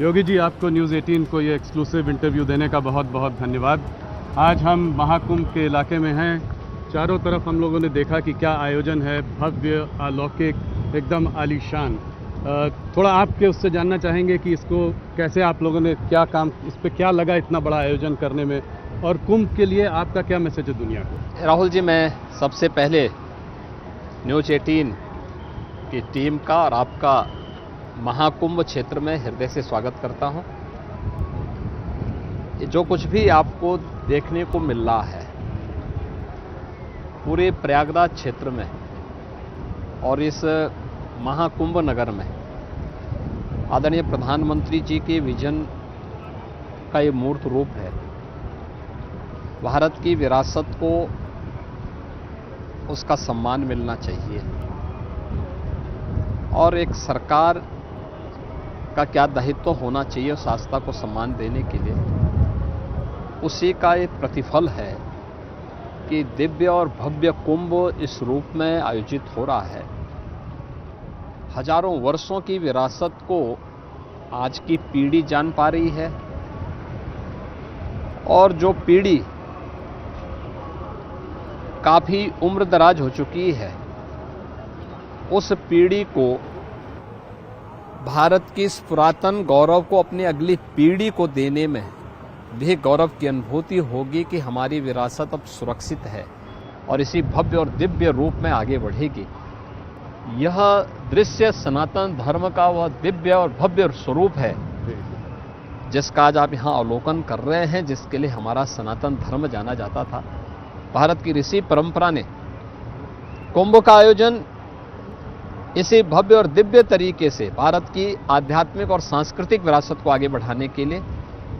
योगी जी, आपको न्यूज़ 18 को ये एक्सक्लूसिव इंटरव्यू देने का बहुत बहुत धन्यवाद। आज हम महाकुंभ के इलाके में हैं। चारों तरफ हम लोगों ने देखा कि क्या आयोजन है, भव्य, अलौकिक, एकदम आलीशान। थोड़ा आपके उससे जानना चाहेंगे कि इसको कैसे आप लोगों ने क्या काम, इस पर क्या लगा इतना बड़ा आयोजन करने में, और कुंभ के लिए आपका क्या मैसेज है दुनिया को? राहुल जी, मैं सबसे पहले न्यूज़ 18 की टीम का और आपका महाकुंभ क्षेत्र में हृदय से स्वागत करता हूं। जो कुछ भी आपको देखने को मिल रहा है पूरे प्रयागराज क्षेत्र में और इस महाकुंभ नगर में आदरणीय प्रधानमंत्री जी के विजन का ये मूर्त रूप है। भारत की विरासत को उसका सम्मान मिलना चाहिए और एक सरकार का क्या दायित्व होना चाहिए उस आस्था को सम्मान देने के लिए, उसी का एक प्रतिफल है कि दिव्य और भव्य कुंभ इस रूप में आयोजित हो रहा है। हजारों वर्षों की विरासत को आज की पीढ़ी जान पा रही है और जो पीढ़ी काफी उम्रदराज हो चुकी है, उस पीढ़ी को भारत की इस पुरातन गौरव को अपनी अगली पीढ़ी को देने में भी गौरव की अनुभूति होगी कि हमारी विरासत अब सुरक्षित है और इसी भव्य और दिव्य रूप में आगे बढ़ेगी। यह दृश्य सनातन धर्म का वह दिव्य और भव्य स्वरूप है जिसका आज आप यहाँ अवलोकन कर रहे हैं, जिसके लिए हमारा सनातन धर्म जाना जाता था। भारत की ऋषि परंपरा ने कुंभ का आयोजन इसी भव्य और दिव्य तरीके से भारत की आध्यात्मिक और सांस्कृतिक विरासत को आगे बढ़ाने के लिए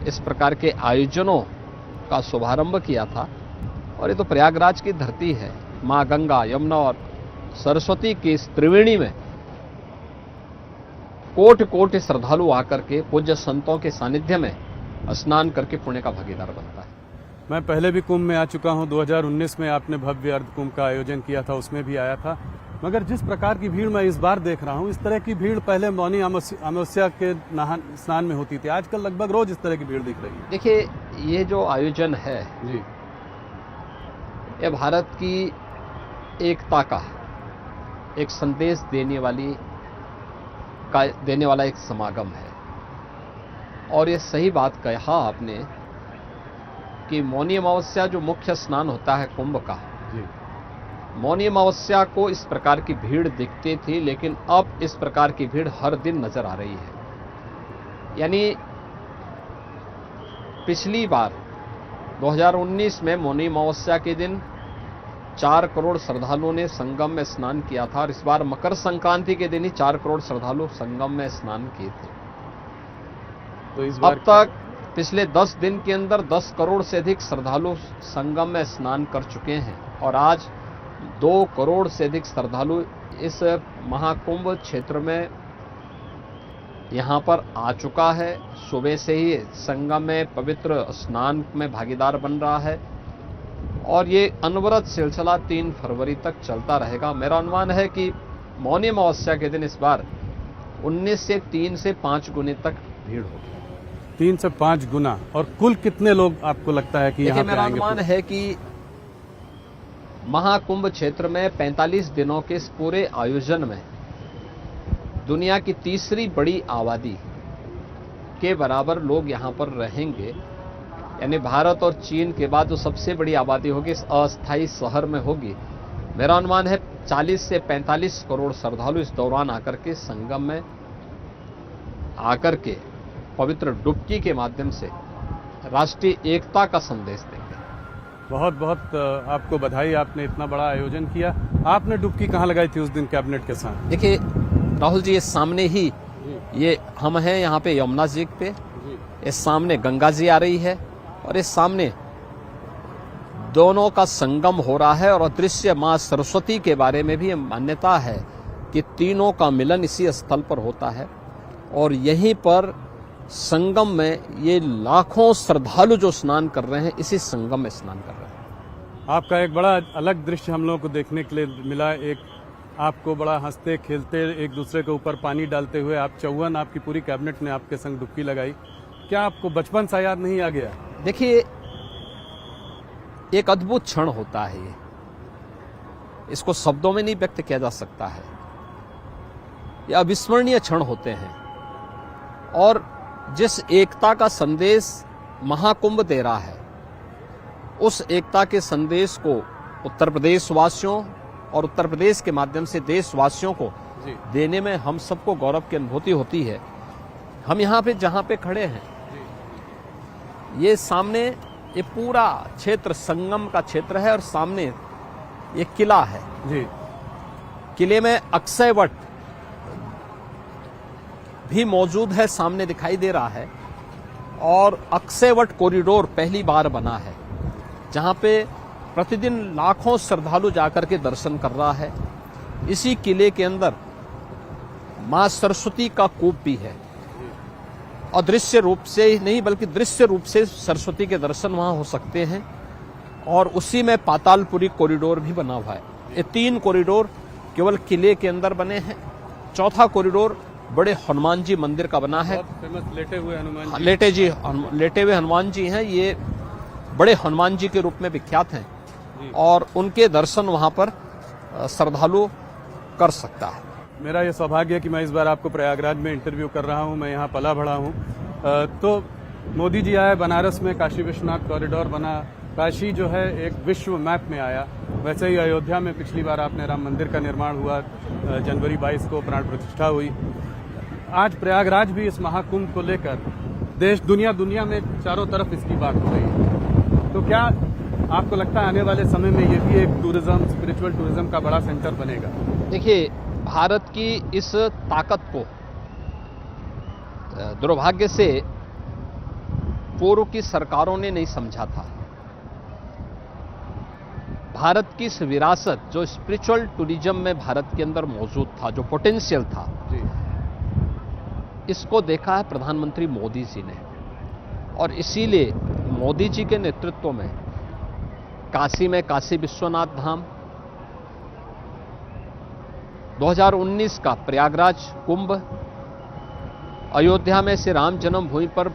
इस प्रकार के आयोजनों का शुभारंभ किया था। और ये तो प्रयागराज की धरती है। माँ गंगा, यमुना और सरस्वती की इस त्रिवेणी में कोटि कोटि श्रद्धालु आकर के पूज्य संतों के सानिध्य में स्नान करके पुण्य का भागीदार बनता है। मैं पहले भी कुंभ में आ चुका हूं। 2019 में आपने भव्य अर्ध कुंभ का आयोजन किया था, उसमें भी आया था। मगर जिस प्रकार की भीड़ मैं इस बार देख रहा हूं, इस तरह की भीड़ पहले मौनी अमावस्या के स्नान में होती थी। आजकल लगभग रोज इस तरह की भीड़ दिख रही है। देखिए, ये जो आयोजन है जी, ये भारत की एकता का एक संदेश देने वाला एक समागम है। और ये सही बात कहा आपने कि मौनी अमावस्या जो मुख्य स्नान होता है कुंभ का, जी, मौनी अमावस्या को इस प्रकार की भीड़ दिखती थी, लेकिन अब इस प्रकार की भीड़ हर दिन नजर आ रही है। यानी पिछली बार 2019 में मौनी अमावस्या के दिन 4 करोड़ श्रद्धालुओं ने संगम में स्नान किया था और इस बार मकर संक्रांति के दिन ही 4 करोड़ श्रद्धालु संगम में स्नान किए थे। तो इस बार अब तक पिछले 10 दिन के अंदर 10 करोड़ से अधिक श्रद्धालु संगम में स्नान कर चुके हैं और आज 2 करोड़ से अधिक श्रद्धालु इस महाकुंभ क्षेत्र में यहाँ पर आ चुका है। सुबह से ही संगम में पवित्र स्नान में भागीदार बन रहा है और ये अनवरत सिलसिला 3 फरवरी तक चलता रहेगा। मेरा अनुमान है कि मौनी अमावस्या के दिन इस बार 19 से 3 से 5 गुने तक भीड़ होगी। 3 से 5 गुना। और कुल कितने लोग आपको लगता है कि यहाँ पे मेरा आएंगे? अनुमान है कि महाकुंभ क्षेत्र में 45 दिनों के इस पूरे आयोजन में दुनिया की तीसरी बड़ी आबादी के बराबर लोग यहाँ पर रहेंगे। यानी भारत और चीन के बाद जो सबसे बड़ी आबादी होगी इस अस्थायी शहर में होगी। मेरा अनुमान है 40 से 45 करोड़ श्रद्धालु इस दौरान आकर के संगम में आकर के पवित्र डुबकी के माध्यम से राष्ट्रीय एकता का संदेश देंगे। बहुत बहुत आपको बधाई, आपने इतना बड़ा आयोजन किया। आपने डुबकी कहाँ लगाई थी उस दिन कैबिनेट के साथ? देखिए राहुल जी, ये सामने ही ये हम हैं यहाँ पे यमुना जी पे, इस सामने गंगा जी आ रही है और इस सामने दोनों का संगम हो रहा है। और अदृश्य माँ सरस्वती के बारे में भी मान्यता है कि तीनों का मिलन इसी स्थल पर होता है और यहीं पर संगम में ये लाखों श्रद्धालु जो स्नान कर रहे हैं इसी संगम में स्नान कर रहे हैं। आपका एक बड़ा अलग दृश्य हम लोगों को देखने के लिए मिला। एक आपको बड़ा हंसते खेलते एक दूसरे के ऊपर पानी डालते हुए आप 54 आपकी पूरी कैबिनेट ने आपके संग डुबकी लगाई, क्या आपको बचपन सा याद नहीं आ गया? देखिए, एक अद्भुत क्षण होता है ये, इसको शब्दों में नहीं व्यक्त किया जा सकता है। ये अविस्मरणीय क्षण होते हैं और जिस एकता का संदेश महाकुंभ दे रहा है, उस एकता के संदेश को उत्तर प्रदेश वासियों और उत्तर प्रदेश के माध्यम से देशवासियों को देने में हम सबको गौरव की अनुभूति होती है। हम यहाँ पे जहाँ पे खड़े हैं, ये सामने ये पूरा क्षेत्र संगम का क्षेत्र है और सामने ये किला है जी। किले में अक्षय वट भी मौजूद है, सामने दिखाई दे रहा है। और अक्षय वट कॉरिडोर पहली बार बना है, जहां पे प्रतिदिन लाखों श्रद्धालु जाकर के दर्शन कर रहा है। इसी किले के अंदर मां सरस्वती का कूप भी है, अदृश्य रूप से ही नहीं बल्कि दृश्य रूप से सरस्वती के दर्शन वहां हो सकते हैं। और उसी में पातालपुरी कॉरिडोर भी बना हुआ है। ये 3 कॉरिडोर केवल किले के अंदर बने हैं। चौथा कॉरिडोर बड़े हनुमान जी मंदिर का बना है। बहुत फेमस लेटे हुए हनुमान जी। लेटे हुए हनुमान जी हैं। ये बड़े हनुमान जी के रूप में विख्यात हैं और उनके दर्शन वहां पर श्रद्धालु कर सकता है। मेरा ये सौभाग्य है कि मैं इस बार आपको प्रयागराज में इंटरव्यू कर रहा हूँ। मैं यहाँ पला बढ़ा हूँ। तो मोदी जी आए बनारस में, काशी विश्वनाथ कॉरिडोर बना, काशी जो है एक विश्व मैप में आया। वैसे ही अयोध्या में पिछली बार आपने राम मंदिर का निर्माण हुआ, जनवरी 22 को प्राण प्रतिष्ठा हुई। आज प्रयागराज भी इस महाकुंभ को लेकर देश दुनिया में चारों तरफ इसकी बात हो रही है। तो क्या आपको लगता है आने वाले समय में ये भी एक टूरिज्म, स्पिरिचुअल टूरिज्म का बड़ा सेंटर बनेगा? देखिए, भारत की इस ताकत को दुर्भाग्य से पूर्व की सरकारों ने नहीं समझा था। भारत की इस विरासत जो स्पिरिचुअल टूरिज्म में भारत के अंदर मौजूद था, जो पोटेंशियल था जी। इसको देखा है प्रधानमंत्री मोदी जी ने। और इसीलिए मोदी जी के नेतृत्व में काशी में काशी विश्वनाथ धाम, 2019 का प्रयागराज कुंभ, अयोध्या में श्री राम जन्मभूमि पर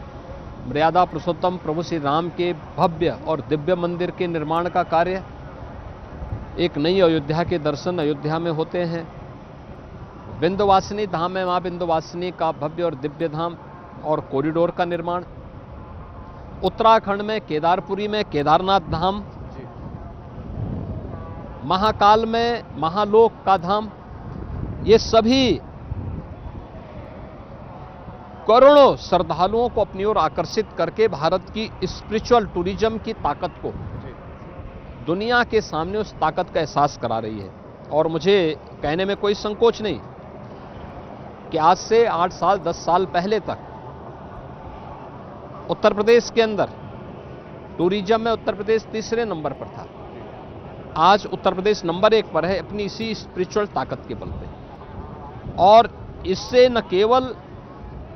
मर्यादा पुरुषोत्तम प्रभु श्री राम के भव्य और दिव्य मंदिर के निर्माण का कार्य, एक नई अयोध्या के दर्शन अयोध्या में होते हैं। विंध्यवासिनी धाम में मां विंध्यवासिनी का भव्य और दिव्य धाम और कॉरिडोर का निर्माण, उत्तराखंड में केदारपुरी में केदारनाथ धाम, महाकाल में महालोक का धाम, ये सभी करोड़ों श्रद्धालुओं को अपनी ओर आकर्षित करके भारत की स्पिरिचुअल टूरिज्म की ताकत को दुनिया के सामने उस ताकत का एहसास करा रही है। और मुझे कहने में कोई संकोच नहीं कि आज से 8 साल 10 साल पहले तक उत्तर प्रदेश के अंदर टूरिज्म में उत्तर प्रदेश तीसरे नंबर पर था। आज उत्तर प्रदेश नंबर 1 पर है अपनी इसी स्पिरिचुअल ताकत के बल पे। और इससे न केवल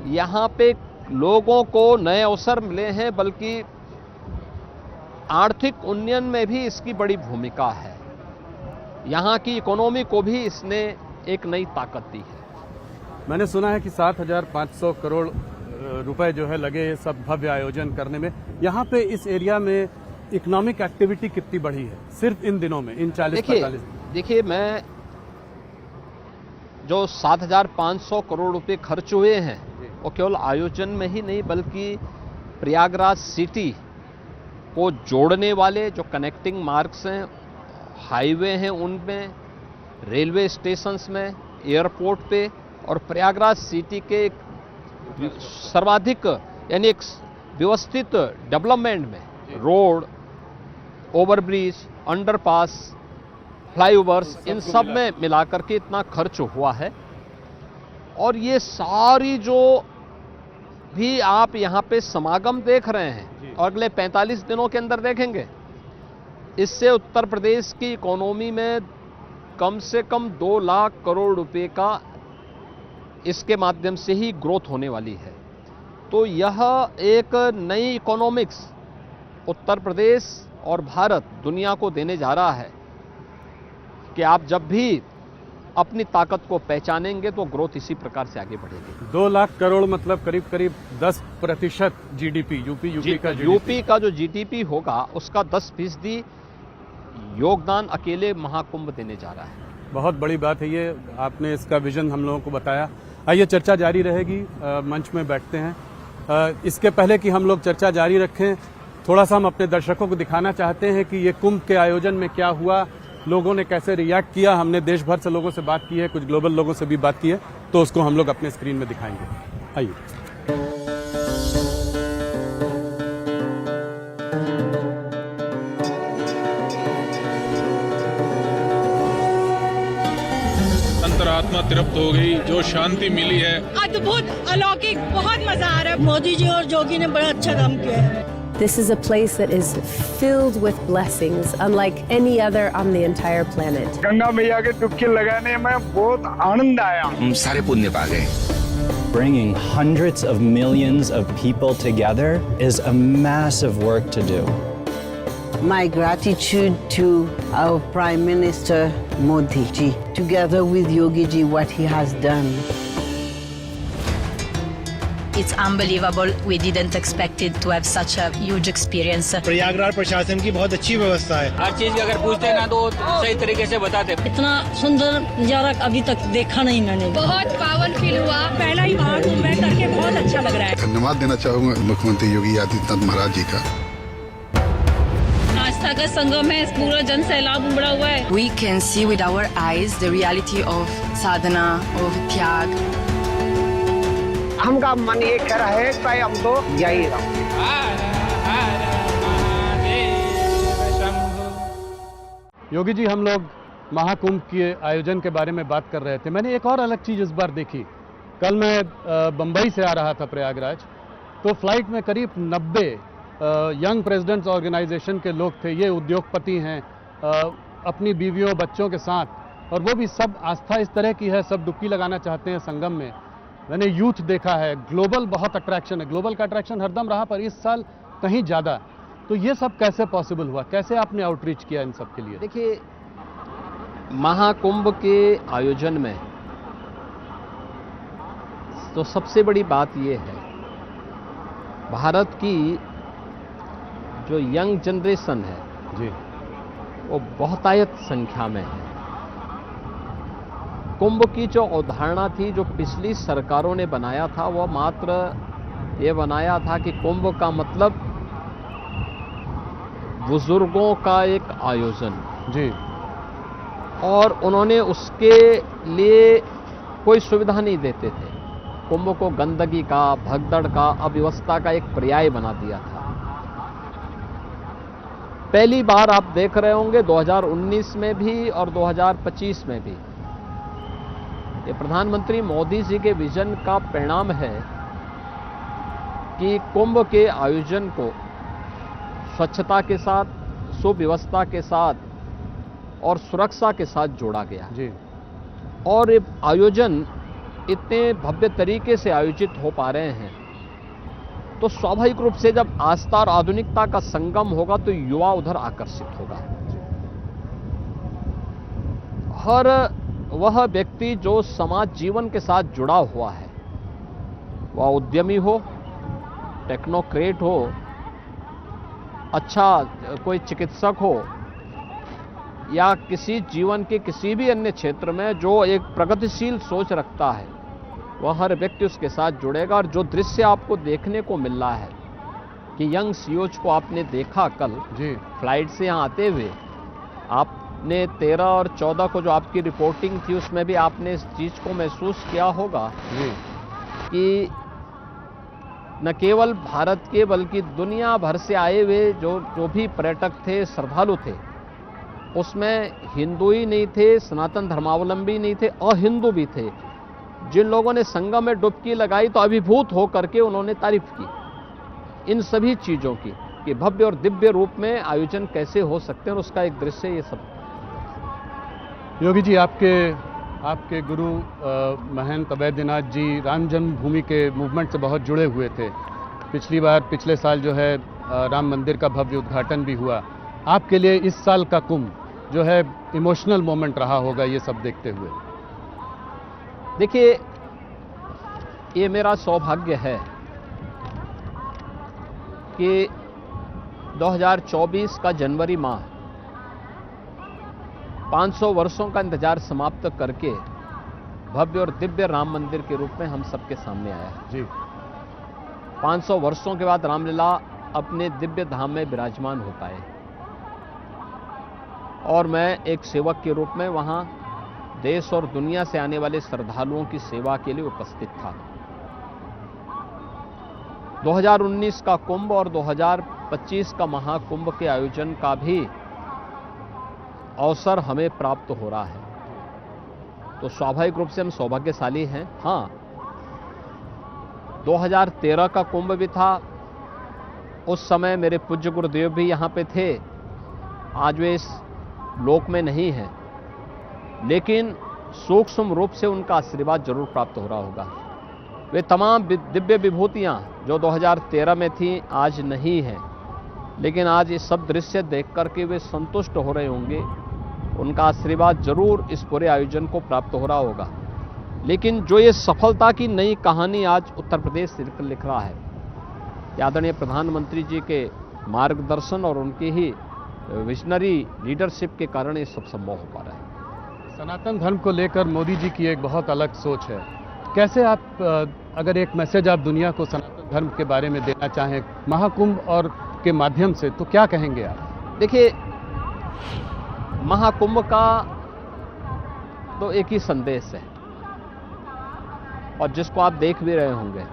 यहाँ पे लोगों को नए अवसर मिले हैं बल्कि आर्थिक उन्नयन में भी इसकी बड़ी भूमिका है। यहाँ की इकोनॉमी को भी इसने एक नई ताकत दी है। मैंने सुना है कि 7,500 करोड़ रुपए जो है लगे ये सब भव्य आयोजन करने में। यहाँ पे इस एरिया में इकोनॉमिक एक्टिविटी कितनी बढ़ी है सिर्फ इन दिनों में, इन 40-45? देखिए, मैं जो 7,500 करोड़ रुपए खर्च हुए हैं वो केवल आयोजन में ही नहीं बल्कि प्रयागराज सिटी को जोड़ने वाले जो कनेक्टिंग मार्ग्स हैं, हाईवे हैं, उनमें, रेलवे स्टेशंस में, एयरपोर्ट पे और प्रयागराज सिटी के सर्वाधिक यानी एक व्यवस्थित डेवलपमेंट में, रोड, ओवरब्रिज, अंडरपास, फ्लाईओवर्स, इन सब में मिलाकर के इतना खर्च हुआ है। और ये सारी जो भी आप यहाँ पे समागम देख रहे हैं और अगले 45 दिनों के अंदर देखेंगे, इससे उत्तर प्रदेश की इकोनॉमी में कम से कम 2 लाख करोड़ रुपए का इसके माध्यम से ही ग्रोथ होने वाली है। तो यह एक नई इकोनॉमिक्स उत्तर प्रदेश और भारत दुनिया को देने जा रहा है कि आप जब भी अपनी ताकत को पहचानेंगे तो ग्रोथ इसी प्रकार से आगे बढ़ेगी। 2 लाख करोड़ मतलब करीब करीब 10% जीडीपी यूपी का जो जीडीपी होगा उसका 10% योगदान अकेले महाकुंभ देने जा रहा है। बहुत बड़ी बात है ये, आपने इसका विजन हम लोगों को बताया। आइए चर्चा जारी रहेगी, मंच में बैठते हैं। इसके पहले कि हम लोग चर्चा जारी रखें, थोड़ा सा हम अपने दर्शकों को दिखाना चाहते हैं कि ये कुंभ के आयोजन में क्या हुआ, लोगों ने कैसे रिएक्ट किया। हमने देश भर से लोगों से बात की है, कुछ ग्लोबल लोगों से भी बात की है, तो उसको हम लोग अपने स्क्रीन में दिखाएंगे। आइए। अंतरात्मा तृप्त हो गई, जो शांति मिली है अद्भुत, अलौकिक, बहुत मजा आ रहा है। मोदी जी और जोगी ने बड़ा अच्छा काम किया है। This is a place that is filled with blessings, unlike any other on the entire planet. Ganga मैया के डुबकी लगाने में बहुत आनंद आया। हम सारे पुण्य पा गए। Bringing hundreds of millions of people together is a massive work to do. My gratitude to our Prime Minister Modi ji, together with Yogi ji, what he has done. It's unbelievable. We didn't expect it to have such a huge experience. Prayagraj प्रशासन की बहुत अच्छी व्यवस्था है। हर चीज अगर पूछते हैं ना तो सही तरीके से बताते। इतना सुंदर नजारा अभी तक देखा नहीं मैंने। बहुत पावन फील हुआ, पहला ही महाकुंभ में करके बहुत अच्छा लग रहा है। धन्यवाद देना चाहूँगा मुख्यमंत्री योगी आदित्यनाथ महाराज जी का। आस्था का संगम है, पूरा जन सैलाब उमड़ा हुआ है। We can see with our eyes the reality of sadhana, of त्याग. हमका मन ये कह रहा है कि हम तो यही रहो। योगी जी, हम लोग महाकुंभ के आयोजन के बारे में बात कर रहे थे। मैंने एक और अलग चीज़ इस बार देखी। कल मैं बम्बई से आ रहा था प्रयागराज, तो फ्लाइट में करीब 90 यंग प्रेसिडेंट्स ऑर्गेनाइजेशन के लोग थे। ये उद्योगपति हैं, अपनी बीवियों बच्चों के साथ, और वो भी सब आस्था इस तरह की है, सब डुबकी लगाना चाहते हैं संगम में। मैंने यूथ देखा है, ग्लोबल बहुत अट्रैक्शन है। ग्लोबल का अट्रैक्शन हरदम रहा, पर इस साल कहीं ज़्यादा। तो ये सब कैसे पॉसिबल हुआ, कैसे आपने आउटरीच किया इन सब के लिए? देखिए, महाकुंभ के आयोजन में तो सबसे बड़ी बात ये है, भारत की जो यंग जनरेशन है जी, वो बहुतायत संख्या में है। कुंभ की जो अवधारणा थी, जो पिछली सरकारों ने बनाया था, वह मात्र ये बनाया था कि कुंभ का मतलब बुजुर्गों का एक आयोजन जी, और उन्होंने उसके लिए कोई सुविधा नहीं देते थे। कुंभ को गंदगी का, भगदड़ का, अव्यवस्था का एक पर्याय बना दिया था। पहली बार आप देख रहे होंगे 2019 में भी और 2025 में भी, ये प्रधानमंत्री मोदी जी के विजन का परिणाम है कि कुंभ के आयोजन को स्वच्छता के साथ, सुव्यवस्था के साथ और सुरक्षा के साथ जोड़ा गया जी। और ये आयोजन इतने भव्य तरीके से आयोजित हो पा रहे हैं, तो स्वाभाविक रूप से जब आस्था और आधुनिकता का संगम होगा तो युवा उधर आकर्षित होगा। हर वह व्यक्ति जो समाज जीवन के साथ जुड़ा हुआ है, वह उद्यमी हो, टेक्नोक्रेट हो, अच्छा कोई चिकित्सक हो, या किसी जीवन के किसी भी अन्य क्षेत्र में जो एक प्रगतिशील सोच रखता है, वह हर व्यक्ति उसके साथ जुड़ेगा। और जो दृश्य आपको देखने को मिल रहा है कि यंग सीओज को आपने देखा कल जी, फ्लाइट से यहाँ आते हुए, आपने 13 और 14 को जो आपकी रिपोर्टिंग थी उसमें भी आपने इस चीज़ को महसूस किया होगा जी, कि न केवल भारत के बल्कि दुनिया भर से आए हुए जो भी पर्यटक थे, श्रद्धालु थे, उसमें हिंदू ही नहीं थे, सनातन धर्मावलंबी नहीं थे, अहिंदू भी थे। जिन लोगों ने संगम में डुबकी लगाई तो अभिभूत होकर के उन्होंने तारीफ की इन सभी चीज़ों की, कि भव्य और दिव्य रूप में आयोजन कैसे हो सकते हैं, और उसका एक दृश्य ये सब। योगी जी, आपके गुरु महंत अवैधनाथ जी राम जन्मभूमि के मूवमेंट से बहुत जुड़े हुए थे। पिछले साल जो है राम मंदिर का भव्य उद्घाटन भी हुआ। आपके लिए इस साल का कुंभ जो है इमोशनल मोमेंट रहा होगा ये सब देखते हुए? देखिए, ये मेरा सौभाग्य है कि 2024 का जनवरी माह 500 वर्षों का इंतजार समाप्त करके भव्य और दिव्य राम मंदिर के रूप में हम सबके सामने आया है। जी 500 वर्षों के बाद रामलीला अपने दिव्य धाम में विराजमान हो पाए और मैं एक सेवक के रूप में वहां देश और दुनिया से आने वाले श्रद्धालुओं की सेवा के लिए उपस्थित था। 2019 का कुंभ और 2025 का महाकुंभ के आयोजन का भी अवसर हमें प्राप्त हो रहा है, तो स्वाभाविक रूप से हम सौभाग्यशाली हैं। हाँ, 2013 का कुंभ भी था, उस समय मेरे पूज्य गुरुदेव भी यहाँ पे थे, आज वे इस लोक में नहीं हैं, लेकिन सूक्ष्म रूप से उनका आशीर्वाद जरूर प्राप्त हो रहा होगा। वे तमाम दिव्य विभूतियाँ जो 2013 में थीं आज नहीं हैं, लेकिन आज ये सब दृश्य देख करके वे संतुष्ट हो रहे होंगे, उनका आशीर्वाद जरूर इस पूरे आयोजन को प्राप्त हो रहा होगा। लेकिन जो ये सफलता की नई कहानी आज उत्तर प्रदेश लिख रहा है, आदरणीय प्रधानमंत्री जी के मार्गदर्शन और उनकी ही विजनरी लीडरशिप के कारण ये सब संभव हो पा रहा है। सनातन धर्म को लेकर मोदी जी की एक बहुत अलग सोच है। कैसे आप अगर एक मैसेज आप दुनिया को सनातन धर्म के बारे में देना चाहें महाकुंभ और के माध्यम से, तो क्या कहेंगे आप? देखिए, महाकुंभ का तो एक ही संदेश है और जिसको आप देख भी रहे होंगे,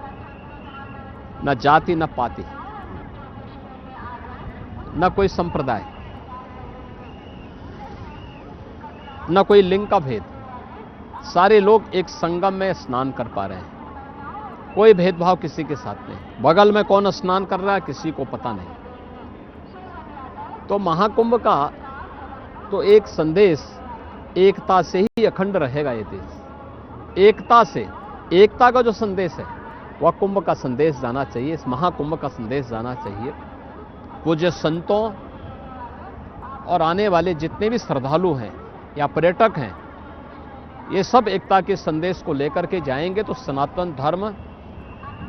न जाति न पाति, न कोई संप्रदाय, न कोई लिंग का भेद, सारे लोग एक संगम में स्नान कर पा रहे हैं। कोई भेदभाव किसी के साथ नहीं, बगल में कौन स्नान कर रहा है किसी को पता नहीं। तो महाकुंभ का तो एक संदेश, एकता से ही अखंड रहेगा ये देश। एकता से, एकता का जो संदेश है वह कुंभ का संदेश जाना चाहिए, इस महाकुंभ का संदेश जाना चाहिए। पूज्य संतों और आने वाले जितने भी श्रद्धालु हैं या पर्यटक हैं, ये सब एकता के संदेश को लेकर के जाएंगे तो सनातन धर्म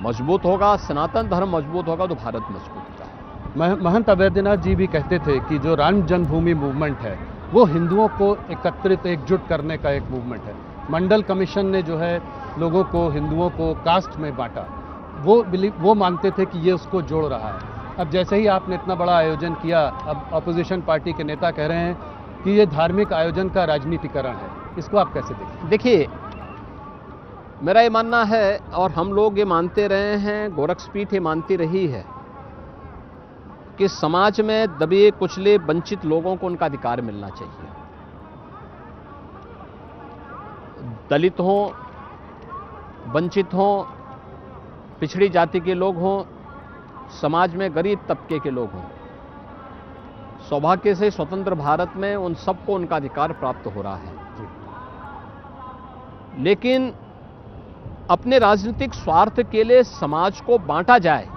मजबूत होगा। सनातन धर्म मजबूत होगा तो भारत मजबूत होगा। महंत अवैधनाथ जी भी कहते थे कि जो राम जन्मभूमि मूवमेंट है वो हिंदुओं को एकत्रित एकजुट करने का एक मूवमेंट है। मंडल कमीशन ने जो है लोगों को, हिंदुओं को कास्ट में बांटा, वो मानते थे कि ये उसको जोड़ रहा है। अब जैसे ही आपने इतना बड़ा आयोजन किया, अब अपोजिशन पार्टी के नेता कह रहे हैं कि ये धार्मिक आयोजन का राजनीतिकरण है, इसको आप कैसे देखते? देखिए, मेरा ये मानना है और हम लोग ये मानते रहे हैं, गोरक्षपीठ ये मानती रही है कि समाज में दबे कुचले वंचित लोगों को उनका अधिकार मिलना चाहिए। दलित हों, वंचित हों, पिछड़ी जाति के लोग हों, समाज में गरीब तबके के लोग हों, सौभाग्य से स्वतंत्र भारत में उन सबको उनका अधिकार प्राप्त हो रहा है। लेकिन अपने राजनीतिक स्वार्थ के लिए समाज को बांटा जाए,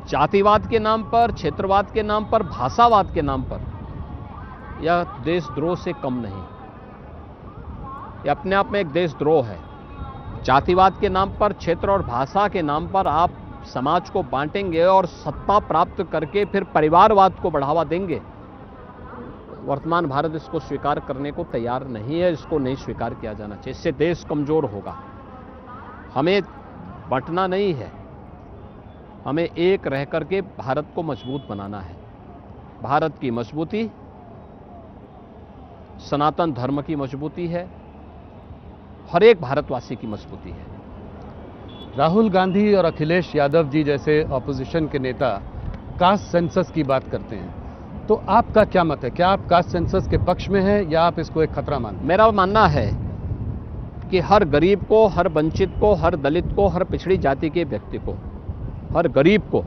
जातिवाद के नाम पर, क्षेत्रवाद के नाम पर, भाषावाद के नाम पर, यह देशद्रोह से कम नहीं। यह अपने आप में एक देशद्रोह है। जातिवाद के नाम पर, क्षेत्र और भाषा के नाम पर आप समाज को बांटेंगे और सत्ता प्राप्त करके फिर परिवारवाद को बढ़ावा देंगे। वर्तमान भारत इसको स्वीकार करने को तैयार नहीं है, इसको नहीं स्वीकार किया जाना चाहिए। इससे देश कमजोर होगा। हमें बंटना नहीं है, हमें एक रह करके भारत को मजबूत बनाना है। भारत की मजबूती सनातन धर्म की मजबूती है, हर एक भारतवासी की मजबूती है। राहुल गांधी और अखिलेश यादव जी जैसे ऑपोजिशन के नेता कास्ट सेंसस की बात करते हैं, तो आपका क्या मत है? क्या आप कास्ट सेंसस के पक्ष में हैं या आप इसको एक खतरा मानते हैं? मेरा मानना है कि हर गरीब को, हर वंचित को, हर दलित को, हर पिछड़ी जाति के व्यक्ति को, हर गरीब को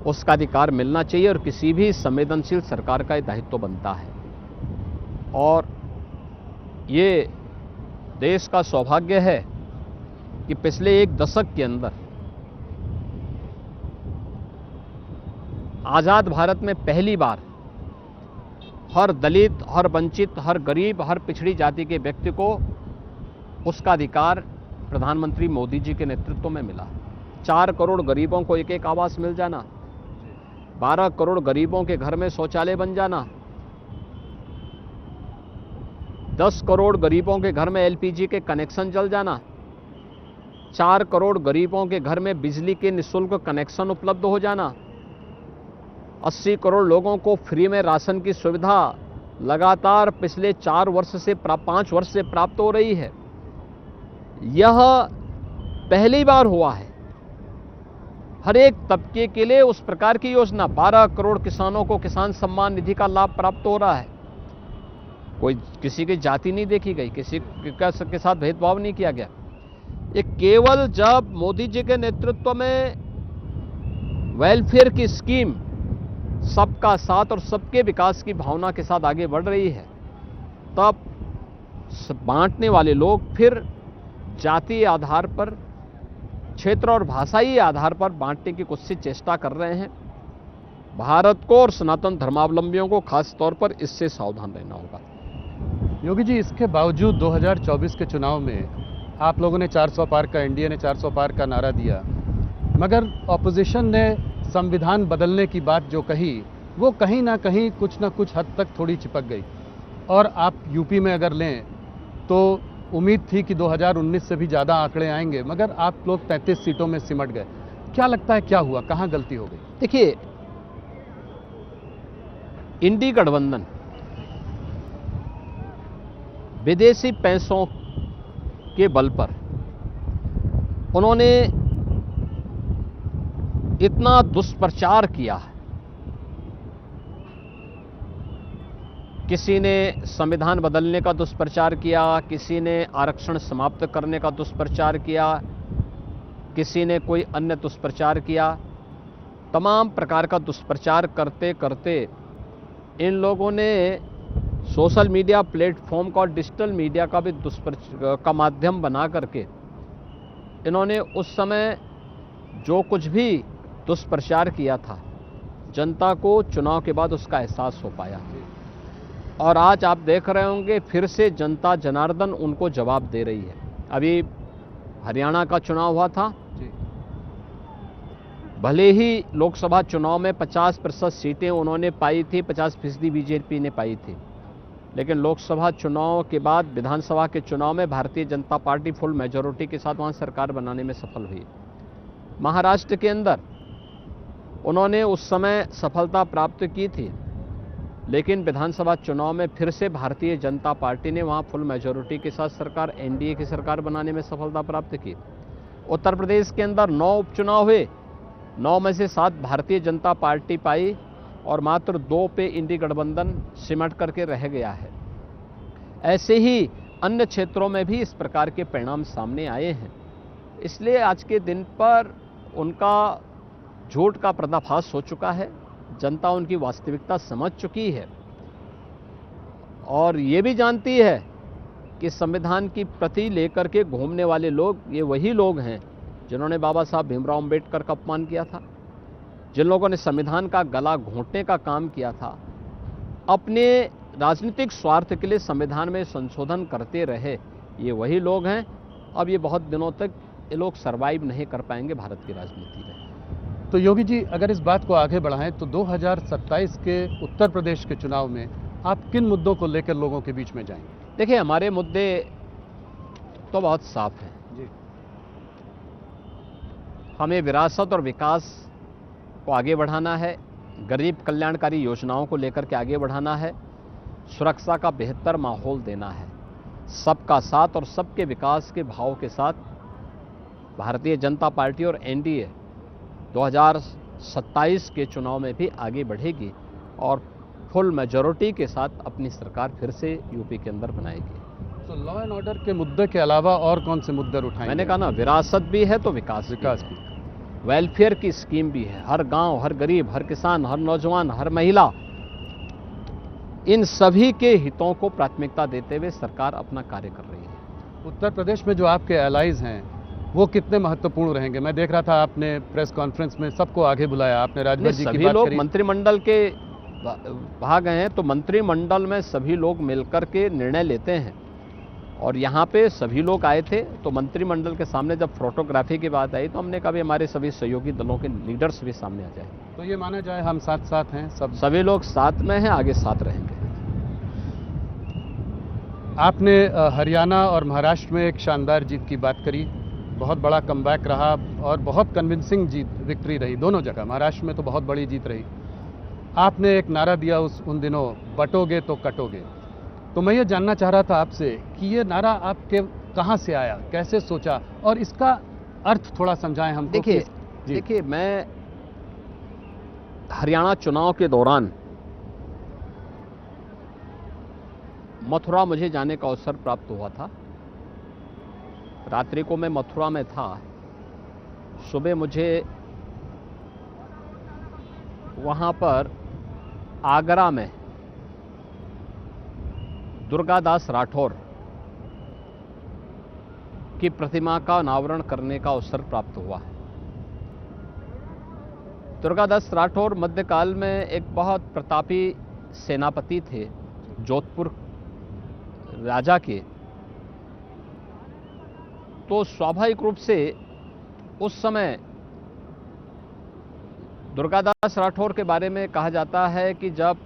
उसका अधिकार मिलना चाहिए और किसी भी संवेदनशील सरकार का ये दायित्व बनता है। और ये देश का सौभाग्य है कि पिछले एक दशक के अंदर आजाद भारत में पहली बार हर दलित, हर वंचित, हर गरीब, हर पिछड़ी जाति के व्यक्ति को उसका अधिकार प्रधानमंत्री मोदी जी के नेतृत्व में मिला। 4 करोड़ गरीबों को एक आवास मिल जाना, 12 करोड़ गरीबों के घर में शौचालय बन जाना, 10 करोड़ गरीबों के घर में एलपीजी के कनेक्शन जल जाना, 4 करोड़ गरीबों के घर में बिजली के निःशुल्क कनेक्शन उपलब्ध हो जाना, 80 करोड़ लोगों को फ्री में राशन की सुविधा लगातार पिछले 5 वर्ष से प्राप्त हो रही है। यह पहली बार हुआ है। हर एक तबके के लिए उस प्रकार की योजना, 12 करोड़ किसानों को किसान सम्मान निधि का लाभ प्राप्त हो रहा है। कोई किसी की जाति नहीं देखी गई, किसी के साथ भेदभाव नहीं किया गया। ये केवल जब मोदी जी के नेतृत्व में वेलफेयर की स्कीम सबका साथ और सबके विकास की भावना के साथ आगे बढ़ रही है, तब बांटने वाले लोग फिर जातीय आधार पर, क्षेत्र और भाषाई आधार पर बांटने की कोशिश चेष्टा कर रहे हैं। भारत को और सनातन धर्मावलंबियों को खास तौर पर इससे सावधान रहना होगा। योगी जी, इसके बावजूद 2024 के चुनाव में आप लोगों ने 400 पार का, एनडीए ने 400 पार का नारा दिया, मगर ऑपोजिशन ने संविधान बदलने की बात जो कही, वो कहीं ना कहीं कुछ ना कुछ हद तक थोड़ी चिपक गई। और आप यूपी में अगर लें तो उम्मीद थी कि 2019 से भी ज़्यादा आंकड़े आएंगे, मगर आप लोग 33 सीटों में सिमट गए। क्या लगता है क्या हुआ, कहाँ गलती हो गई? देखिए, इंडी गठबंधन विदेशी पैसों के बल पर उन्होंने इतना दुष्प्रचार किया है। किसी ने संविधान बदलने का दुष्प्रचार किया, किसी ने आरक्षण समाप्त करने का दुष्प्रचार किया, किसी ने कोई अन्य दुष्प्रचार किया। तमाम प्रकार का दुष्प्रचार करते करते इन लोगों ने सोशल मीडिया प्लेटफॉर्म का और डिजिटल मीडिया का भी का माध्यम बना करके इन्होंने उस समय जो कुछ भी दुष्प्रचार किया था, जनता को चुनाव के बाद उसका एहसास हो पाया। और आज आप देख रहे होंगे फिर से जनता जनार्दन उनको जवाब दे रही है। अभी हरियाणा का चुनाव हुआ था, भले ही लोकसभा चुनाव में 50% सीटें उन्होंने पाई थी, 50% बीजेपी ने पाई थी, लेकिन लोकसभा चुनाव के बाद विधानसभा के चुनाव में Bharatiya Janata party full majority के साथ वहां सरकार बनाने में सफल हुई। महाराष्ट्र के अंदर उन्होंने उस समय सफलता प्राप्त की थी, लेकिन विधानसभा चुनाव में फिर से भारतीय जनता पार्टी ने वहां फुल मेजॉरिटी के साथ सरकार, एनडीए की सरकार बनाने में सफलता प्राप्त की। उत्तर प्रदेश के अंदर 9 उपचुनाव हुए, 9 में से 7 भारतीय जनता पार्टी पाई और मात्र 2 पे इंडी गठबंधन सिमट करके रह गया है। ऐसे ही अन्य क्षेत्रों में भी इस प्रकार के परिणाम सामने आए हैं। इसलिए आज के दिन पर उनका झूठ का पर्दाफाश हो चुका है, जनता उनकी वास्तविकता समझ चुकी है और ये भी जानती है कि संविधान की प्रति लेकर के घूमने वाले लोग ये वही लोग हैं जिन्होंने बाबा साहब भीमराव अंबेडकर का अपमान किया था, जिन लोगों ने संविधान का गला घोंटने का काम किया था, अपने राजनीतिक स्वार्थ के लिए संविधान में संशोधन करते रहे, ये वही लोग हैं। अब ये बहुत दिनों तक ये लोग सरवाइव नहीं कर पाएंगे भारत की राजनीति में। तो योगी जी, अगर इस बात को आगे बढ़ाएं तो 2027 के उत्तर प्रदेश के चुनाव में आप किन मुद्दों को लेकर लोगों के बीच में जाएंगे? देखिए, हमारे मुद्दे तो बहुत साफ हैं जी। हमें विरासत और विकास को आगे बढ़ाना है, गरीब कल्याणकारी योजनाओं को लेकर के आगे बढ़ाना है, सुरक्षा का बेहतर माहौल देना है, सबका साथ और सबके विकास के भाव के साथ भारतीय जनता पार्टी और एनडीए 2027 के चुनाव में भी आगे बढ़ेगी और फुल मेजॉरिटी के साथ अपनी सरकार फिर से यूपी के अंदर बनाएगी। तो लॉ एंड ऑर्डर के मुद्दे के अलावा और कौन से मुद्दे उठाएंगे? मैंने कहा ना, विरासत भी है तो विकास भी, वेलफेयर की स्कीम भी है। हर गांव, हर गरीब, हर किसान, हर नौजवान, हर महिला, इन सभी के हितों को प्राथमिकता देते हुए सरकार अपना कार्य कर रही है। उत्तर प्रदेश में जो आपके एलाइज हैं वो कितने महत्वपूर्ण रहेंगे? मैं देख रहा था आपने प्रेस कॉन्फ्रेंस में सबको आगे बुलाया, आपने राजनाथ जी की बात करी। सभी लोग मंत्रिमंडल के भाग हैं, तो मंत्रिमंडल में सभी लोग मिलकर के निर्णय लेते हैं और यहाँ पे सभी लोग आए थे, तो मंत्रिमंडल के सामने जब फोटोग्राफी की बात आई तो हमने कहा भी हमारे सभी सहयोगी दलों के लीडर्स भी सामने आ जाए। तो ये माना जाए हम साथ साथ हैं, सभी लोग साथ में हैं, आगे साथ रहेंगे। आपने हरियाणा और महाराष्ट्र में एक शानदार जीत की बात करी, बहुत बड़ा कमबैक रहा और बहुत कन्विंसिंग विक्ट्री रही दोनों जगह। महाराष्ट्र में तो बहुत बड़ी जीत रही। आपने एक नारा दिया उन दिनों, बटोगे तो कटोगे। तो मैं ये जानना चाह रहा था आपसे कि ये नारा आपके कहाँ से आया, कैसे सोचा, और इसका अर्थ थोड़ा समझाएं हमको। देखिए मैं हरियाणा चुनाव के दौरान मथुरा मुझे जाने का अवसर प्राप्त हुआ था। रात्रि को मैं मथुरा में था, सुबह मुझे वहाँ पर आगरा में दुर्गादास राठौर की प्रतिमा का अनावरण करने का अवसर प्राप्त हुआ। दुर्गादास राठौर मध्यकाल में एक बहुत प्रतापी सेनापति थे, जोधपुर राजा के। तो स्वाभाविक रूप से उस समय दुर्गादास राठौर के बारे में कहा जाता है कि जब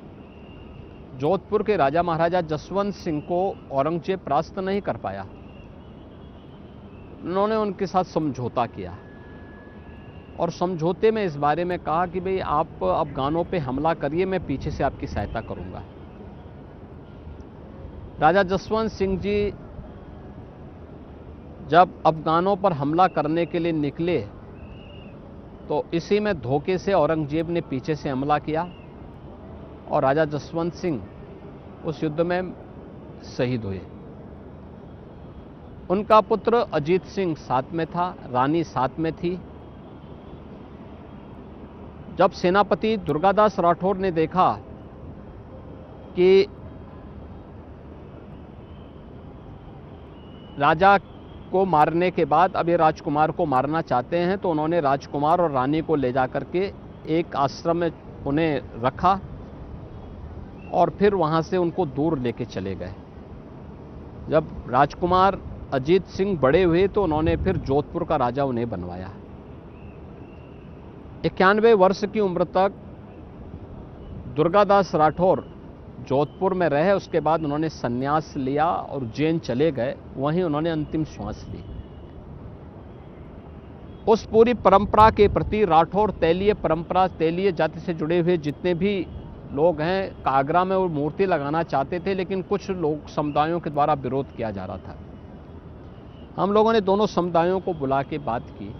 जोधपुर के राजा महाराजा जसवंत सिंह को औरंगजेब परास्त नहीं कर पाया, उन्होंने उनके साथ समझौता किया और समझौते में इस बारे में कहा कि भाई आप अफगानों पे हमला करिए, मैं पीछे से आपकी सहायता करूंगा। राजा जसवंत सिंह जी जब अफगानों पर हमला करने के लिए निकले तो इसी में धोखे से औरंगजेब ने पीछे से हमला किया और राजा जसवंत सिंह उस युद्ध में शहीद हुए। उनका पुत्र अजीत सिंह साथ में था, रानी साथ में थी। जब सेनापति दुर्गादास राठौर ने देखा कि राजा को मारने के बाद अब ये राजकुमार को मारना चाहते हैं, तो उन्होंने राजकुमार और रानी को ले जाकर के एक आश्रम में उन्हें रखा और फिर वहां से उनको दूर लेके चले गए। जब राजकुमार अजीत सिंह बड़े हुए तो उन्होंने फिर जोधपुर का राजा उन्हें बनवाया। 91 वर्ष की उम्र तक दुर्गादास राठौर जोधपुर में रहे। उसके बाद उन्होंने संन्यास लिया और उज्जैन चले गए, वहीं उन्होंने अंतिम श्वास ली। उस पूरी परंपरा के प्रति राठौर तेलीय परंपरा, तेलीय जाति से जुड़े हुए जितने भी लोग हैं, आगरा में वो मूर्ति लगाना चाहते थे, लेकिन कुछ लोग समुदायों के द्वारा विरोध किया जा रहा था। हम लोगों ने दोनों समुदायों को बुला के बात की,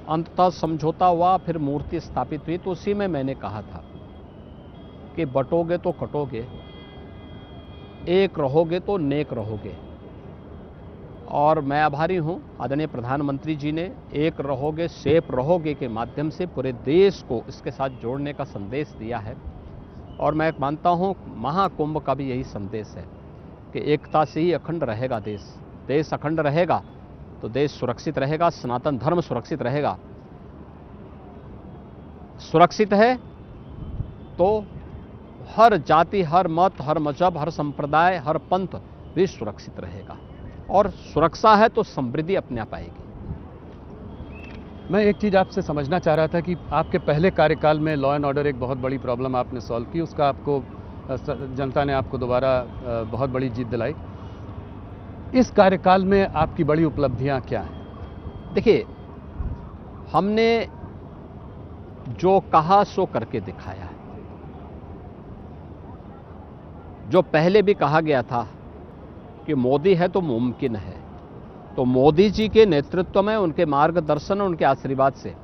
अंततः समझौता हुआ, फिर मूर्ति स्थापित हुई। तो उसी में मैंने कहा था कि बटोगे तो कटोगे, एक रहोगे तो नेक रहोगे। और मैं आभारी हूं आदरणीय प्रधानमंत्री जी ने एक रहोगे सेफ रहोगे के माध्यम से पूरे देश को इसके साथ जोड़ने का संदेश दिया है। और मैं मानता हूं महाकुंभ का भी यही संदेश है कि एकता से ही अखंड रहेगा देश। देश अखंड रहेगा तो देश सुरक्षित रहेगा, सनातन धर्म सुरक्षित रहेगा। सुरक्षित है तो हर जाति, हर मत, हर मजहब, हर संप्रदाय, हर पंथ भी सुरक्षित रहेगा। और सुरक्षा है तो समृद्धि अपने आप आएगी। मैं एक चीज़ आपसे समझना चाह रहा था कि आपके पहले कार्यकाल में लॉ एंड ऑर्डर एक बहुत बड़ी प्रॉब्लम आपने सॉल्व की, उसका आपको जनता ने आपको दोबारा बहुत बड़ी जीत दिलाई। इस कार्यकाल में आपकी बड़ी उपलब्धियां क्या हैं? देखिए, हमने जो कहा सो करके दिखाया है। जो पहले भी कहा गया था कि मोदी है तो मुमकिन है, तो मोदी जी के नेतृत्व में, उनके मार्गदर्शन और उनके आशीर्वाद से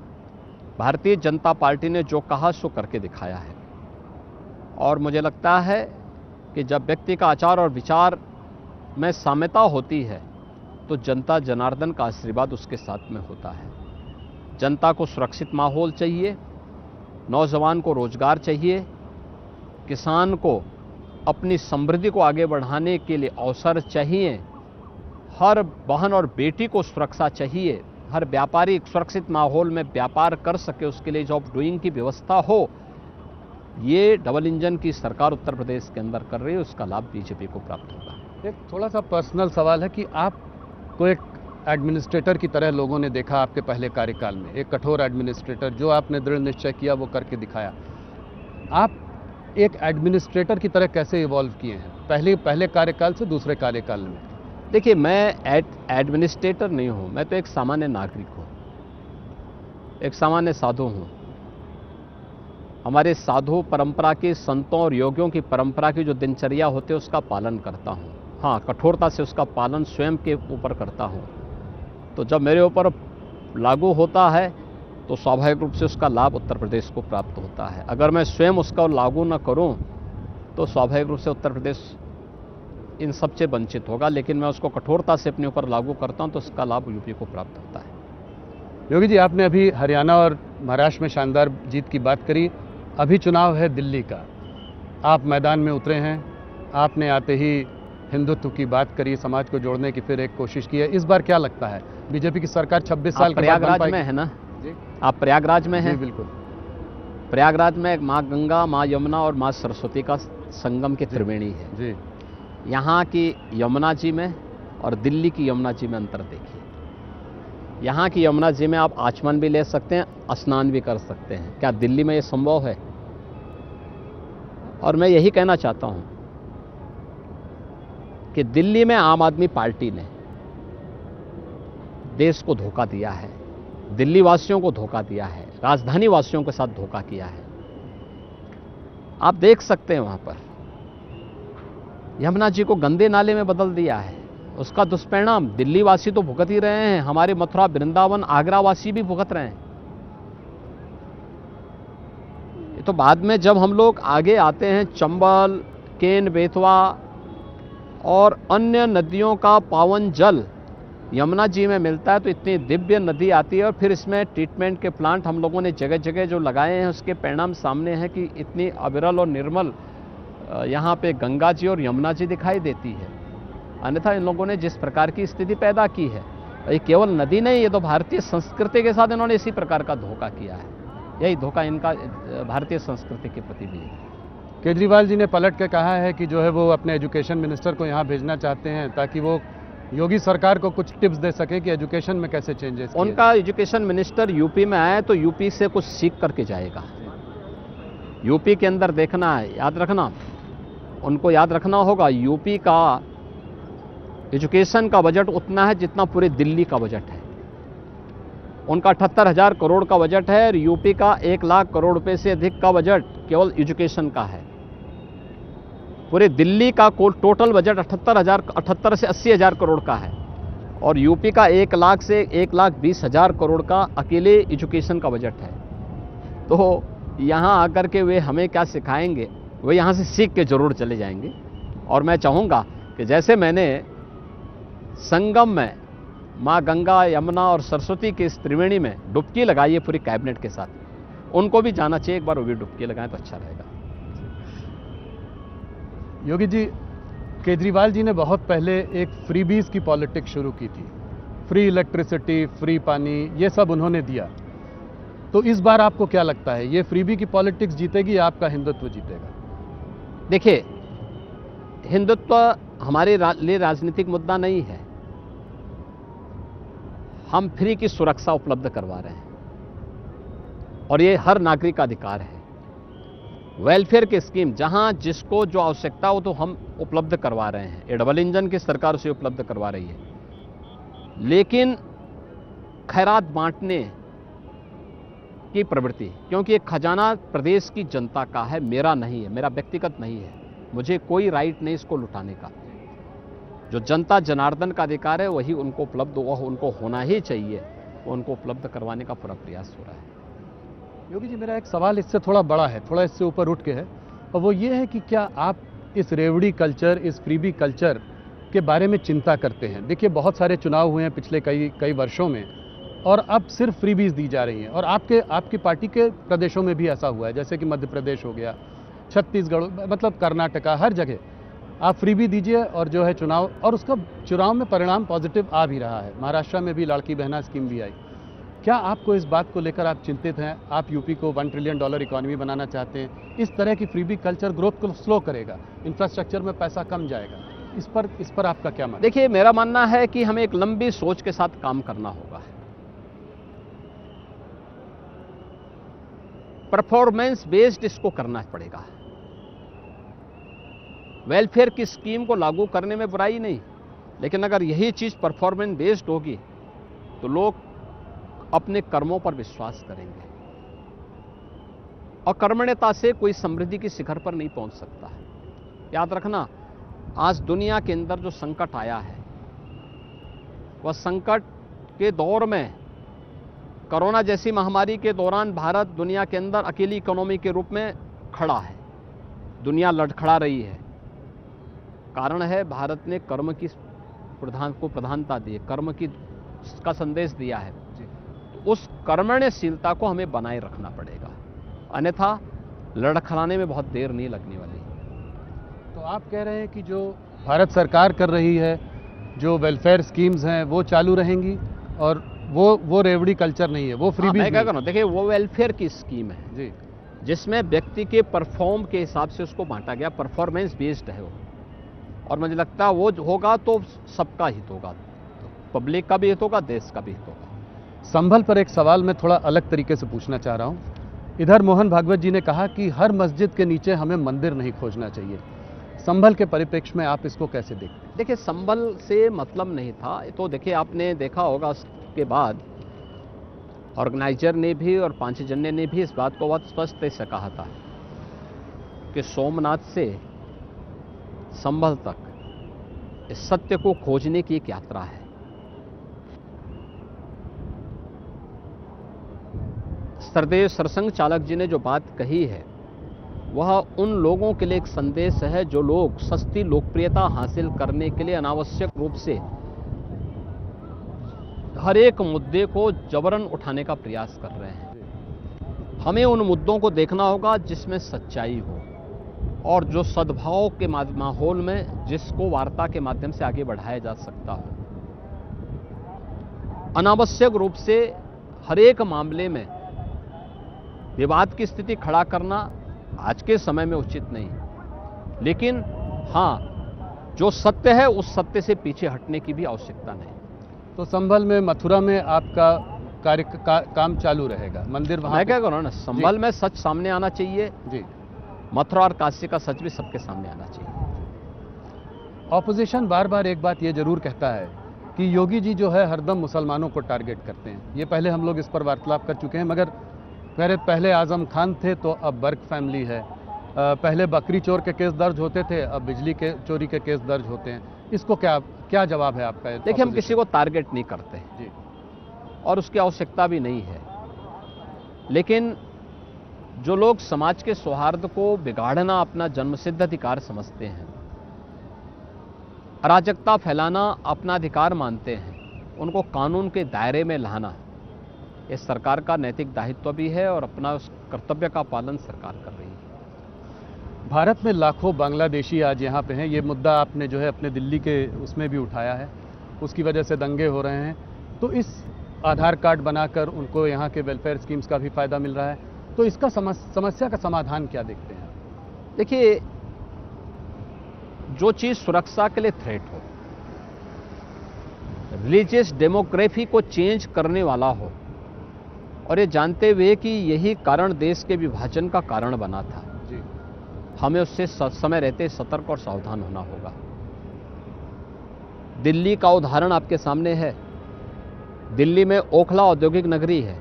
भारतीय जनता पार्टी ने जो कहा सो करके दिखाया है। और मुझे लगता है कि जब व्यक्ति का आचार और विचार में साम्यता होती है तो जनता जनार्दन का आशीर्वाद उसके साथ में होता है। जनता को सुरक्षित माहौल चाहिए, नौजवान को रोजगार चाहिए, किसान को अपनी समृद्धि को आगे बढ़ाने के लिए अवसर चाहिए, हर बहन और बेटी को सुरक्षा चाहिए, हर व्यापारी सुरक्षित माहौल में व्यापार कर सके, उसके लिए जॉब डूइंग की व्यवस्था हो। ये डबल इंजन की सरकार उत्तर प्रदेश के अंदर कर रही है, उसका लाभ बीजेपी को प्राप्त होगा। एक थोड़ा सा पर्सनल सवाल है कि आपको एक एडमिनिस्ट्रेटर की तरह लोगों ने देखा आपके पहले कार्यकाल में, एक कठोर एडमिनिस्ट्रेटर, जो आपने दृढ़ निश्चय किया वो करके दिखाया। आप एक एडमिनिस्ट्रेटर की तरह कैसे इवॉल्व किए हैं पहले कार्यकाल से दूसरे कार्यकाल में? देखिए, मैं एडमिनिस्ट्रेटर नहीं हूँ, मैं तो एक सामान्य नागरिक हूँ, एक सामान्य साधु हूँ। हमारे साधु परंपरा की, संतों और योगियों की परंपरा की जो दिनचर्या होती है उसका पालन करता हूँ। हाँ, कठोरता से उसका पालन स्वयं के ऊपर करता हूँ। तो जब मेरे ऊपर लागू होता है तो स्वाभाविक रूप से उसका लाभ उत्तर प्रदेश को प्राप्त होता है। अगर मैं स्वयं उसका लागू न करूँ तो स्वाभाविक रूप से उत्तर प्रदेश इन सब से वंचित होगा, लेकिन मैं उसको कठोरता से अपने ऊपर लागू करता हूँ तो उसका लाभ यूपी को प्राप्त होता है। योगी जी, आपने अभी हरियाणा और महाराष्ट्र में शानदार जीत की बात करी, अभी चुनाव है दिल्ली का, आप मैदान में उतरे हैं, आपने आते ही हिंदुत्व की बात करी, समाज को जोड़ने की फिर एक कोशिश की है। इस बार क्या लगता है, बीजेपी की सरकार 26 साल के बाद प्रयागराज में है ना जी? आप प्रयागराज में हैं? बिल्कुल। प्रयागराज में माँ गंगा, माँ यमुना और माँ सरस्वती का संगम की त्रिवेणी है जी। यहाँ की यमुना जी में और दिल्ली की यमुना जी में अंतर देखिए। यहाँ की यमुना जी में आप आचमन भी ले सकते हैं, स्नान भी कर सकते हैं। क्या दिल्ली में ये संभव है? और मैं यही कहना चाहता हूँ कि दिल्ली में आम आदमी पार्टी ने देश को धोखा दिया है, दिल्ली वासियों को धोखा दिया है, राजधानी वासियों के साथ धोखा किया है। आप देख सकते हैं वहां पर यमुना जी को गंदे नाले में बदल दिया है। उसका दुष्परिणाम दिल्ली वासी तो भुगत ही रहे हैं, हमारे मथुरा, वृंदावन, आगरा वासी भी भुगत रहे हैं। ये तो बाद में जब हम लोग आगे आते हैं, चंबल, केन, बेतवा और अन्य नदियों का पावन जल यमुना जी में मिलता है तो इतनी दिव्य नदी आती है। और फिर इसमें ट्रीटमेंट के प्लांट हम लोगों ने जगह जगह जो लगाए हैं, उसके परिणाम सामने हैं कि इतनी अविरल और निर्मल यहाँ पे गंगा जी और यमुना जी दिखाई देती है। अन्यथा इन लोगों ने जिस प्रकार की स्थिति पैदा की है, ये केवल नदी नहीं, ये तो भारतीय संस्कृति के साथ इन्होंने इसी प्रकार का धोखा किया है। यही धोखा इनका भारतीय संस्कृति के प्रति भी है। केजरीवाल जी ने पलट के कहा है कि जो है वो अपने एजुकेशन मिनिस्टर को यहाँ भेजना चाहते हैं ताकि वो योगी सरकार को कुछ टिप्स दे सके कि एजुकेशन में कैसे चेंजेस। उनका एजुकेशन मिनिस्टर यूपी में आए तो यूपी से कुछ सीख करके जाएगा। यूपी के अंदर देखना है, याद रखना, उनको याद रखना होगा, यूपी का एजुकेशन का बजट उतना है जितना पूरे दिल्ली का बजट है। उनका 78,000 करोड़ का बजट है और यूपी का 1 लाख करोड़ रुपए से अधिक का बजट केवल एजुकेशन का है। पूरे दिल्ली का टोटल बजट 78 से 80,000 करोड़ का है और यूपी का 1 लाख से 1,20,000 करोड़ का अकेले एजुकेशन का बजट है। तो यहाँ आकर के वे हमें क्या सिखाएंगे, वे यहाँ से सीख के जरूर चले जाएंगे। और मैं चाहूँगा कि जैसे मैंने संगम में माँ गंगा, यमुना और सरस्वती की इस त्रिवेणी में डुबकी लगाई है पूरी कैबिनेट के साथ, उनको भी जाना चाहिए, एक बार वो भी डुबकी लगाएं तो अच्छा रहेगा। योगी जी, केजरीवाल जी ने बहुत पहले एक फ्रीबीज की पॉलिटिक्स शुरू की थी, फ्री इलेक्ट्रिसिटी, फ्री पानी, ये सब उन्होंने दिया। तो इस बार आपको क्या लगता है, ये फ्रीबी की पॉलिटिक्स जीतेगी या आपका हिंदुत्व जीतेगा? देखिए, हिंदुत्व हमारे लिए राजनीतिक मुद्दा नहीं है। हम फ्री की सुरक्षा उपलब्ध करवा रहे हैं और ये हर नागरिक का अधिकार है। वेलफेयर की स्कीम जहां जिसको जो आवश्यकता हो तो हम उपलब्ध करवा रहे हैं। ये डबल इंजन की सरकार से उपलब्ध करवा रही है, लेकिन खैरात बांटने की प्रवृत्ति, क्योंकि ये खजाना प्रदेश की जनता का है, मेरा नहीं है, मेरा व्यक्तिगत नहीं है, मुझे कोई राइट नहीं इसको लुटाने का। जो जनता जनार्दन का अधिकार है वही उनको उपलब्ध हुआ, उनको होना ही चाहिए, वो उनको उपलब्ध करवाने का पूरा प्रयास हो रहा है। योगी जी, मेरा एक सवाल इससे थोड़ा बड़ा है, थोड़ा इससे ऊपर उठ के है, और वो ये है कि क्या आप इस रेवड़ी कल्चर, इस फ्रीबी कल्चर के बारे में चिंता करते हैं? देखिए, बहुत सारे चुनाव हुए हैं पिछले कई वर्षों में और अब सिर्फ फ्रीबीज दी जा रही हैं, और आपकी पार्टी के प्रदेशों में भी ऐसा हुआ है, जैसे कि मध्य प्रदेश हो गया, छत्तीसगढ़, मतलब कर्नाटका, हर जगह आप फ्रीबी दीजिए और जो है चुनाव, और उसका चुनाव में परिणाम पॉजिटिव आ भी रहा है। महाराष्ट्र में भी लाड़की बहना स्कीम भी आई। क्या आपको इस बात को लेकर आप चिंतित हैं? आप यूपी को $1 ट्रिलियन इकोनॉमी बनाना चाहते हैं, इस तरह की फ्रीबी कल्चर ग्रोथ को स्लो करेगा, इंफ्रास्ट्रक्चर में पैसा कम जाएगा। इस पर आपका क्या मानना? देखिए, मेरा मानना है कि हमें एक लंबी सोच के साथ काम करना होगा। परफॉर्मेंस बेस्ड इसको करना पड़ेगा। वेलफेयर की स्कीम को लागू करने में बुराई नहीं, लेकिन अगर यही चीज परफॉर्मेंस बेस्ड होगी तो लोग अपने कर्मों पर विश्वास करेंगे, और कर्मण्यता से कोई समृद्धि की शिखर पर नहीं पहुंच सकता है। याद रखना, आज दुनिया के अंदर जो संकट आया है, वह संकट के दौर में, कोरोना जैसी महामारी के दौरान भारत दुनिया के अंदर अकेली इकोनॉमी के रूप में खड़ा है। दुनिया लड़खड़ा रही है। कारण है भारत ने कर्म की प्रधानता दी है, कर्म की का संदेश दिया है। तो उस कर्मण्यशीलता को हमें बनाए रखना पड़ेगा, अन्यथा लड़खड़ाने में बहुत देर नहीं लगने वाली। तो आप कह रहे हैं कि जो भारत सरकार कर रही है, जो वेलफेयर स्कीम्स हैं वो चालू रहेंगी, और वो रेवड़ी कल्चर नहीं है, वो फ्रीबीज। मैं क्या करूँ, देखिए वो वेलफेयर की स्कीम है जी, जिसमें व्यक्ति के परफॉर्म के हिसाब से उसको बांटा गया, परफॉर्मेंस बेस्ड है वो, और मुझे लगता है वो होगा तो सबका हित होगा, पब्लिक का भी हित होगा, देश का भी हित होगा। संभल पर एक सवाल मैं थोड़ा अलग तरीके से पूछना चाह रहा हूँ। इधर मोहन भागवत जी ने कहा कि हर मस्जिद के नीचे हमें मंदिर नहीं खोजना चाहिए। संभल के परिप्रेक्ष्य में आप इसको कैसे देखते हैं? देखिए, संभल से मतलब नहीं था, तो देखिए आपने देखा होगा उसके बाद ऑर्गेनाइजर ने भी और पांचजन्य ने भी इस बात को बहुत स्पष्ट से कहा था कि सोमनाथ से संभल तक इस सत्य को खोजने की एक यात्रा है। सरदेव सरसंघ चालक जी ने जो बात कही है, वह उन लोगों के लिए एक संदेश है जो लोग सस्ती लोकप्रियता हासिल करने के लिए अनावश्यक रूप से हर एक मुद्दे को जबरन उठाने का प्रयास कर रहे हैं। हमें उन मुद्दों को देखना होगा जिसमें सच्चाई हो, और जो सद्भाव के माहौल में जिसको वार्ता के माध्यम से आगे बढ़ाया जा सकता हो। अनावश्यक रूप से हर एक मामले में विवाद की स्थिति खड़ा करना आज के समय में उचित नहीं, लेकिन हाँ, जो सत्य है उस सत्य से पीछे हटने की भी आवश्यकता नहीं। तो संभल में, मथुरा में आपका काम चालू रहेगा, मंदिर वहां? मैं क्या करूँ ना, संभल में सच सामने आना चाहिए जी, मथुरा और काशी का सच भी सबके सामने आना चाहिए। ऑपोजिशन बार बार एक बात ये जरूर कहता है कि योगी जी जो है हरदम मुसलमानों को टारगेट करते हैं। ये पहले हम लोग इस पर वार्तालाप कर चुके हैं, मगर पहले आजम खान थे तो अब बर्क फैमिली है, पहले बकरी चोर के केस दर्ज होते थे, अब बिजली के चोरी के केस दर्ज होते हैं। इसको क्या जवाब है आपका? देखिए, हम किसी को टारगेट नहीं करते जी, और उसकी आवश्यकता भी नहीं है, लेकिन जो लोग समाज के सौहार्द को बिगाड़ना अपना जन्मसिद्ध अधिकार समझते हैं, अराजकता फैलाना अपना अधिकार मानते हैं, उनको कानून के दायरे में लाना ये सरकार का नैतिक दायित्व भी है, और अपना उस कर्तव्य का पालन सरकार कर रही है। भारत में लाखों बांग्लादेशी आज यहाँ पे हैं। ये मुद्दा आपने जो है अपने दिल्ली के उसमें भी उठाया है, उसकी वजह से दंगे हो रहे हैं। तो इस आधार कार्ड बनाकर उनको यहाँ के वेलफेयर स्कीम्स का भी फायदा मिल रहा है, तो इसका समस्या का समाधान क्या देखते हैं? देखिए, जो चीज सुरक्षा के लिए थ्रेट हो, रिलीजियस डेमोग्राफी को चेंज करने वाला हो, और ये जानते हुए कि यही कारण देश के विभाजन का कारण बना था जी, हमें उससे समय रहते सतर्क और सावधान होना होगा। दिल्ली का उदाहरण आपके सामने है। दिल्ली में ओखला औद्योगिक नगरी है।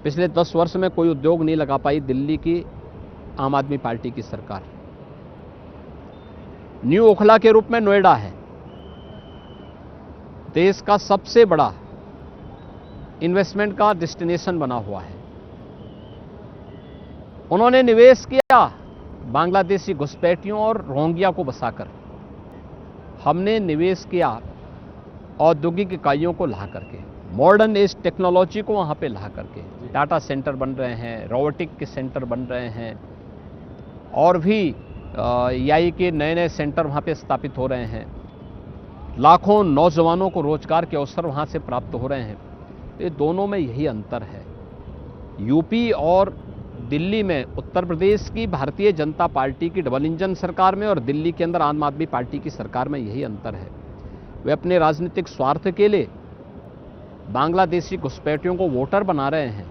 पिछले 10 वर्ष में कोई उद्योग नहीं लगा पाई दिल्ली की आम आदमी पार्टी की सरकार। न्यू ओखला के रूप में नोएडा है, देश का सबसे बड़ा इन्वेस्टमेंट का डेस्टिनेशन बना हुआ है। उन्होंने निवेश किया बांग्लादेशी घुसपैठियों और रोहिंग्या को बसाकर। हमने निवेश किया औद्योगिक इकाइयों को ला करके, मॉडर्न एज टेक्नोलॉजी को वहां पे ला करके। डाटा सेंटर बन रहे हैं, रोबोटिक के सेंटर बन रहे हैं, और भी एआई के नए नए सेंटर वहां पे स्थापित हो रहे हैं। लाखों नौजवानों को रोजगार के अवसर वहां से प्राप्त हो रहे हैं। ये दोनों में यही अंतर है। यूपी और दिल्ली में उत्तर प्रदेश की भारतीय जनता पार्टी की डबल इंजन सरकार में और दिल्ली के अंदर आम आदमी पार्टी की सरकार में यही अंतर है। वे अपने राजनीतिक स्वार्थ के लिए बांग्लादेशी घुसपैठियों को वोटर बना रहे हैं,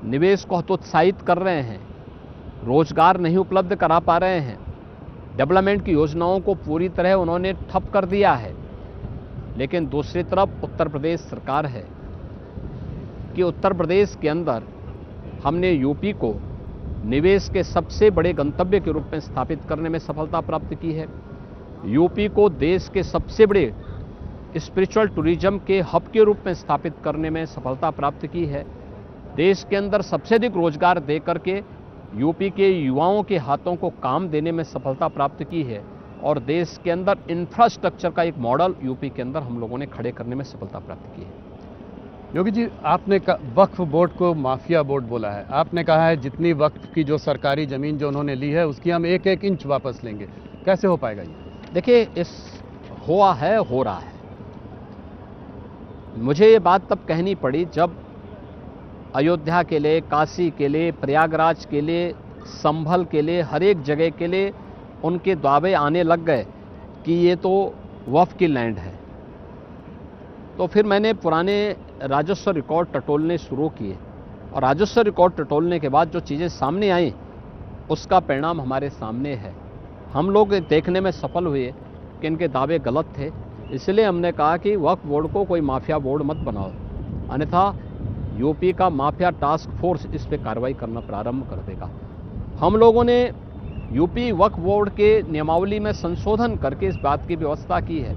निवेश को हतोत्साहित कर रहे हैं, रोजगार नहीं उपलब्ध करा पा रहे हैं, डेवलपमेंट की योजनाओं को पूरी तरह उन्होंने ठप कर दिया है। लेकिन दूसरी तरफ उत्तर प्रदेश सरकार है कि उत्तर प्रदेश के अंदर हमने यूपी को निवेश के सबसे बड़े गंतव्य के रूप में स्थापित करने में सफलता प्राप्त की है। यूपी को देश के सबसे बड़े स्पिरिचुअल टूरिज्म के हब के रूप में स्थापित करने में सफलता प्राप्त की है। देश के अंदर सबसे अधिक रोजगार दे करके यूपी के युवाओं के हाथों को काम देने में सफलता प्राप्त की है और देश के अंदर इंफ्रास्ट्रक्चर का एक मॉडल यूपी के अंदर हम लोगों ने खड़े करने में सफलता प्राप्त की है। योगी जी, आपने वक्फ बोर्ड को माफिया बोर्ड बोला है। आपने कहा है जितनी वक्फ की जो सरकारी जमीन जो उन्होंने ली है उसकी हम एक एक इंच वापस लेंगे। कैसे हो पाएगा ये? देखिए, हो रहा है। मुझे ये बात तब कहनी पड़ी जब अयोध्या के लिए, काशी के लिए, प्रयागराज के लिए, संभल के लिए, हर एक जगह के लिए उनके दावे आने लग गए कि ये तो वक्फ की लैंड है। तो फिर मैंने पुराने राजस्व रिकॉर्ड टटोलने शुरू किए और राजस्व रिकॉर्ड टटोलने के बाद जो चीज़ें सामने आई उसका परिणाम हमारे सामने है। हम लोग देखने में सफल हुए कि इनके दावे गलत थे, इसलिए हमने कहा कि वक्फ बोर्ड को कोई माफिया बोर्ड मत बनाओ, अन्यथा यूपी का माफिया टास्क फोर्स इस पे कार्रवाई करना प्रारंभ कर देगा। हम लोगों ने यूपी वक्फ बोर्ड के नियमावली में संशोधन करके इस बात की व्यवस्था की है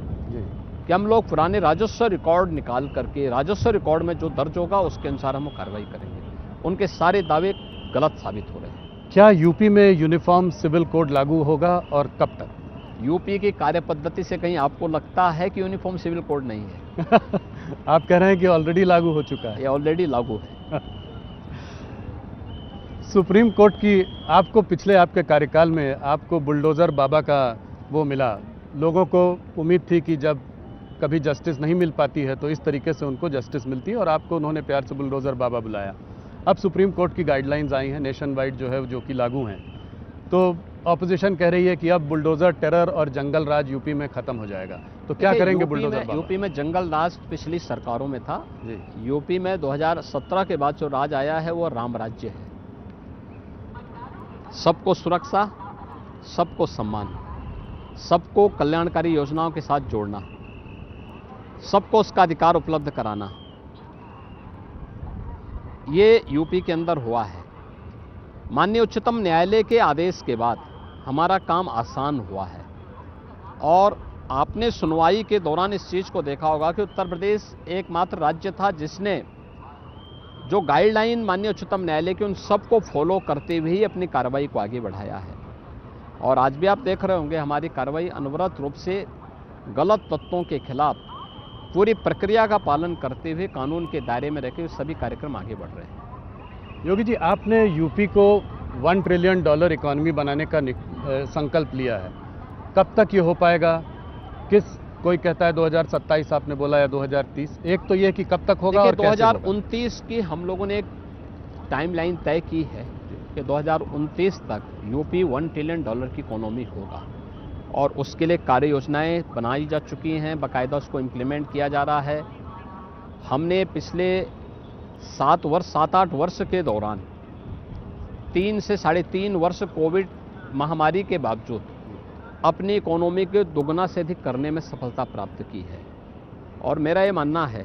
कि हम लोग पुराने राजस्व रिकॉर्ड निकाल करके राजस्व रिकॉर्ड में जो दर्ज होगा उसके अनुसार हम कार्रवाई करेंगे। उनके सारे दावे गलत साबित हो रहे हैं। क्या यूपी में यूनिफॉर्म सिविल कोड लागू होगा और कब तक? यूपी की कार्य पद्धति से कहीं आपको लगता है कि यूनिफॉर्म सिविल कोड नहीं है? आप कह रहे हैं कि ऑलरेडी लागू हो चुका है। ये ऑलरेडी लागू है। सुप्रीम कोर्ट की आपको पिछले आपके कार्यकाल में आपको बुलडोज़र बाबा का वो मिला। लोगों को उम्मीद थी कि जब कभी जस्टिस नहीं मिल पाती है तो इस तरीके से उनको जस्टिस मिलती है और आपको उन्होंने प्यार से बुलडोज़र बाबा बुलाया। अब सुप्रीम कोर्ट की गाइडलाइंस आई हैं नेशन वाइड जो है जो कि लागू हैं, तो ऑपोजिशन कह रही है कि अब बुलडोज़र टेरर और जंगल राज यूपी में ख़त्म हो जाएगा। तो क्या करेंगे बुलडोज़र बाबा? यूपी में जंगल राज पिछली सरकारों में था जी। यूपी में 2017 के बाद जो राज आया है वो राम राज्य है। सबको सुरक्षा, सबको सम्मान, सबको कल्याणकारी योजनाओं के साथ जोड़ना, सबको उसका अधिकार उपलब्ध कराना, ये यूपी के अंदर हुआ है। माननीय उच्चतम न्यायालय के आदेश के बाद हमारा काम आसान हुआ है और आपने सुनवाई के दौरान इस चीज़ को देखा होगा कि उत्तर प्रदेश एकमात्र राज्य था जिसने जो गाइडलाइन माननीय उच्चतम न्यायालय की उन सबको फॉलो करते हुए ही अपनी कार्रवाई को आगे बढ़ाया है। और आज भी आप देख रहे होंगे हमारी कार्रवाई अनवरत रूप से गलत तत्वों के खिलाफ पूरी प्रक्रिया का पालन करते हुए कानून के दायरे में रहकर सभी कार्यक्रम आगे बढ़ रहे हैं। योगी जी, आपने यूपी को $1 ट्रिलियन इकॉनमी बनाने का संकल्प लिया है। कब तक ये हो पाएगा? कोई कहता है 2027 आपने बोला या 2030। एक तो ये कि कब तक होगा और 2029 की हम लोगों ने एक टाइमलाइन तय की है कि 2029 तक यूपी $1 ट्रिलियन की इकोनॉमी होगा और उसके लिए कार्य योजनाएं बनाई जा चुकी हैं, बाकायदा उसको इम्प्लीमेंट किया जा रहा है। हमने पिछले 7-8 वर्ष के दौरान 3 से 3.5 वर्ष कोविड महामारी के बावजूद अपनी इकोनॉमी के दुगना से अधिक करने में सफलता प्राप्त की है और मेरा ये मानना है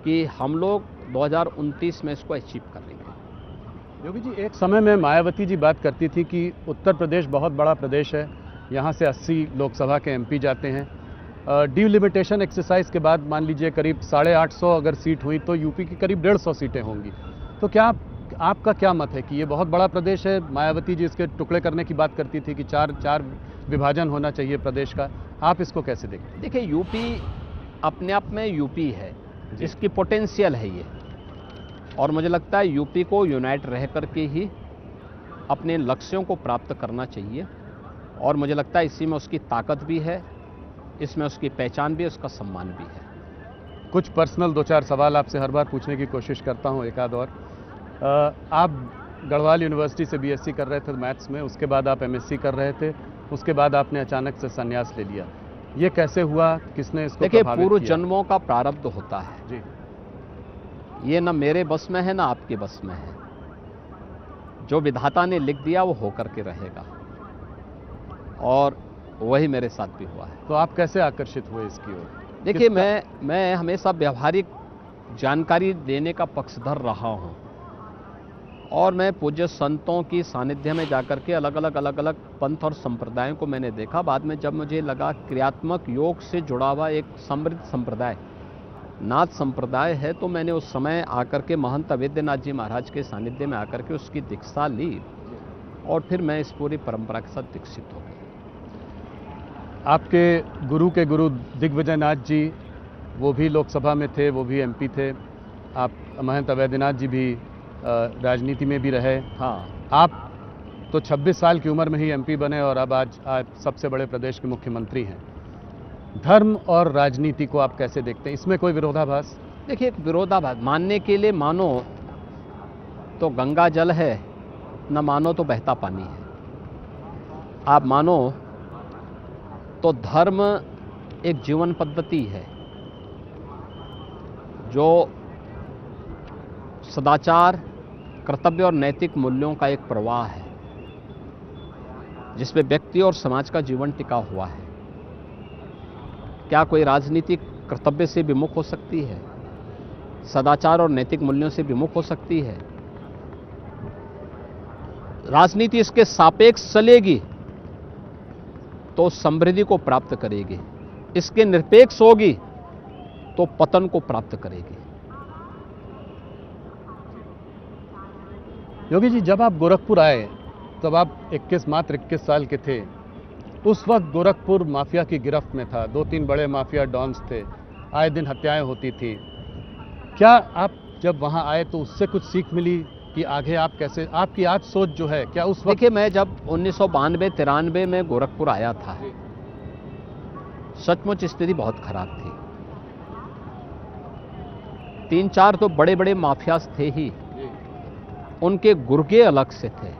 कि हम लोग 2029 में इसको अचीव कर लेंगे। योगी जी, एक समय में मायावती जी बात करती थी कि उत्तर प्रदेश बहुत बड़ा प्रदेश है, यहाँ से 80 लोकसभा के एमपी जाते हैं। डिलिमिटेशन एक्सरसाइज के बाद मान लीजिए करीब 850 अगर सीट हुई तो यूपी की करीब 150 सीटें होंगी। तो क्या आपका क्या मत है कि ये बहुत बड़ा प्रदेश है? मायावती जी इसके टुकड़े करने की बात करती थी कि चार विभाजन होना चाहिए प्रदेश का। आप इसको कैसे देखते हैं? देखिए, यूपी अपने आप में यूपी है, इसकी पोटेंशियल है ये, और मुझे लगता है यूपी को यूनाइट रह करके ही अपने लक्ष्यों को प्राप्त करना चाहिए और मुझे लगता है इसी में उसकी ताकत भी है, इसमें उसकी पहचान भी है, उसका सम्मान भी है। कुछ पर्सनल 2-4 सवाल आपसे हर बार पूछने की कोशिश करता हूँ, एक आध और। आप गढ़वाल यूनिवर्सिटी से बीएससी कर रहे थे मैथ्स में, उसके बाद आप एमएससी कर रहे थे, उसके बाद आपने अचानक से संन्यास ले लिया। ये कैसे हुआ, किसने इसको देखिए, प्रभावित पूर्व किया? जन्मों का प्रारब्ध होता है जी। ये न मेरे बस में है, ना आपके बस में है। जो विधाता ने लिख दिया वो होकर के रहेगा, और वही मेरे साथ भी हुआ है। तो आप कैसे आकर्षित हुए इसकी ओर? देखिए, मैं हमेशा व्यवहारिक जानकारी देने का पक्षधर रहा हूं, और मैं पूज्य संतों की सानिध्य में जाकर के अलग अलग पंथ और संप्रदायों को मैंने देखा। बाद में जब मुझे लगा क्रियात्मक योग से जुड़ा हुआ एक समृद्ध संप्रदाय नाथ संप्रदाय है, तो मैंने उस समय आकर के महंत अवेद्यनाथ जी महाराज के सानिध्य में आकर के उसकी दीक्षा ली, और फिर मैं इस पूरी परंपरा के साथ दीक्षित हो गया। आपके गुरु के गुरु दिग्विजय नाथ जी, वो भी लोकसभा में थे, वो भी एमपी थे। आप महंत अवैधनाथ जी भी राजनीति में भी रहे। हाँ, आप तो 26 साल की उम्र में ही एमपी बने, और अब आज सबसे बड़े प्रदेश के मुख्यमंत्री हैं। धर्म और राजनीति को आप कैसे देखते हैं? इसमें कोई विरोधाभास? देखिए, एक विरोधाभास मानने के लिए मानो तो गंगा जल है, न मानो तो बहता पानी है। आप मानो तो धर्म एक जीवन पद्धति है जो सदाचार, कर्तव्य और नैतिक मूल्यों का एक प्रवाह है, जिसमें व्यक्ति और समाज का जीवन टिका हुआ है। क्या कोई राजनीति कर्तव्य से विमुख हो सकती है? सदाचार और नैतिक मूल्यों से विमुख हो सकती है? राजनीति इसके सापेक्ष चलेगी तो समृद्धि को प्राप्त करेगी, इसके निरपेक्ष होगी तो पतन को प्राप्त करेगी। योगी जी, जब आप गोरखपुर आए तब आप मात्र 21 साल के थे। उस वक्त गोरखपुर माफिया की गिरफ्त में था, 2-3 बड़े माफिया डॉन्स थे, आए दिन हत्याएं होती थी। क्या आप जब वहां आए तो उससे कुछ सीख मिली कि आगे आप कैसे, आपकी आज सोच जो है, क्या उस वक्त? देखिए, मैं जब 1992-93 में गोरखपुर आया था, सचमुच स्थिति बहुत खराब थी। 3-4 तो बड़े बड़े माफियाज थे ही, उनके गुर्गे अलग से थे।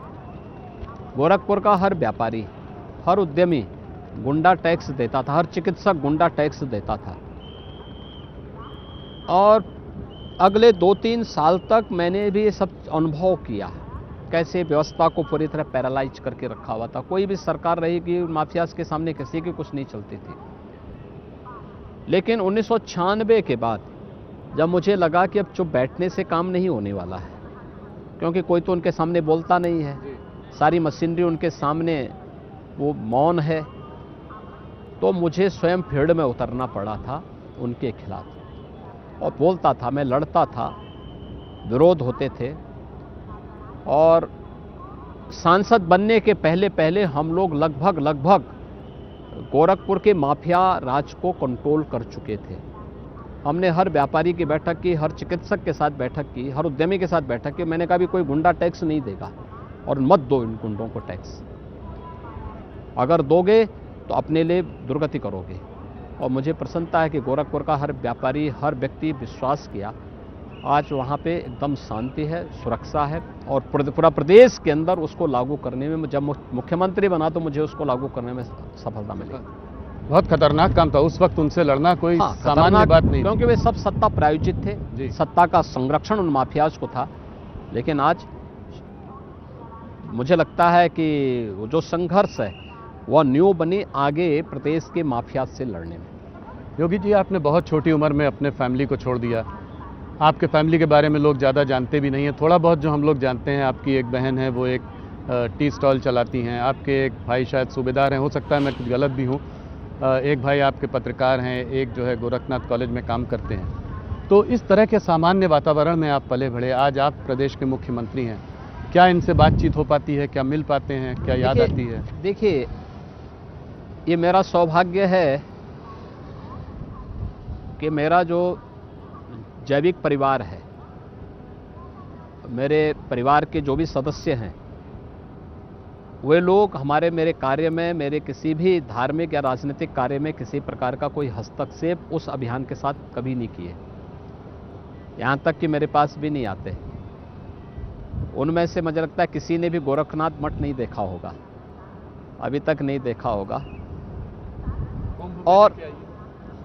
गोरखपुर का हर व्यापारी, हर उद्यमी गुंडा टैक्स देता था, हर चिकित्सक गुंडा टैक्स देता था। और अगले 2-3 साल तक मैंने भी ये सब अनुभव किया, कैसे व्यवस्था को पूरी तरह पैरालाइज करके रखा हुआ था। कोई भी सरकार रही कि माफियाज के सामने किसी की कुछ नहीं चलती थी। लेकिन 1996 के बाद जब मुझे लगा कि अब चुप बैठने से काम नहीं होने वाला है, क्योंकि कोई तो उनके सामने बोलता नहीं है, सारी मशीनरी उनके सामने वो मौन है, तो मुझे स्वयं फील्ड में उतरना पड़ा था उनके खिलाफ, और बोलता था, मैं लड़ता था, विरोध होते थे। और सांसद बनने के पहले पहले हम लोग लगभग गोरखपुर के माफिया राज को कंट्रोल कर चुके थे। हमने हर व्यापारी की बैठक की, हर चिकित्सक के साथ बैठक की, हर उद्यमी के साथ बैठक की। मैंने कहा भी कोई गुंडा टैक्स नहीं देगा, और मत दो इन गुंडों को टैक्स। अगर दोगे तो अपने लिए दुर्गति करोगे। और मुझे प्रसन्नता है कि गोरखपुर का हर व्यापारी, हर व्यक्ति विश्वास किया। आज वहाँ पे एकदम शांति है, सुरक्षा है, और पूरा प्रदेश के अंदर उसको लागू करने में, जब मुख्यमंत्री बना तो मुझे उसको लागू करने में सफलता मिली। बहुत खतरनाक काम था उस वक्त, उनसे लड़ना कोई सामान्य बात नहीं, क्योंकि वे सब सत्ता प्रायोजित थे, सत्ता का संरक्षण उन माफियाज को था। लेकिन आज मुझे लगता है कि जो संघर्ष है वह न्यू बनी आगे प्रदेश के माफियाज से लड़ने में। योगी जी, आपने बहुत छोटी उम्र में अपने फैमिली को छोड़ दिया। आपके फैमिली के बारे में लोग ज़्यादा जानते भी नहीं हैं। थोड़ा बहुत जो हम लोग जानते हैं, आपकी एक बहन है, वो एक टी स्टॉल चलाती हैं। आपके एक भाई शायद सूबेदार हैं, हो सकता है मैं कुछ गलत भी हूँ। एक भाई आपके पत्रकार हैं, एक जो है गोरखनाथ कॉलेज में काम करते हैं। तो इस तरह के सामान्य वातावरण में आप पले बढ़े, आज आप प्रदेश के मुख्यमंत्री हैं। क्या इनसे बातचीत हो पाती है? क्या मिल पाते हैं? क्या याद आती है? देखिए, ये मेरा सौभाग्य है कि मेरा जो जैविक परिवार है, मेरे परिवार के जो भी सदस्य हैं, वे लोग मेरे कार्य में, मेरे किसी भी धार्मिक या राजनीतिक कार्य में किसी प्रकार का कोई हस्तक्षेप उस अभियान के साथ कभी नहीं किए। यहाँ तक कि मेरे पास भी नहीं आते। उनमें से मुझे लगता है किसी ने भी गोरखनाथ मठ नहीं देखा होगा, अभी तक नहीं देखा होगा। और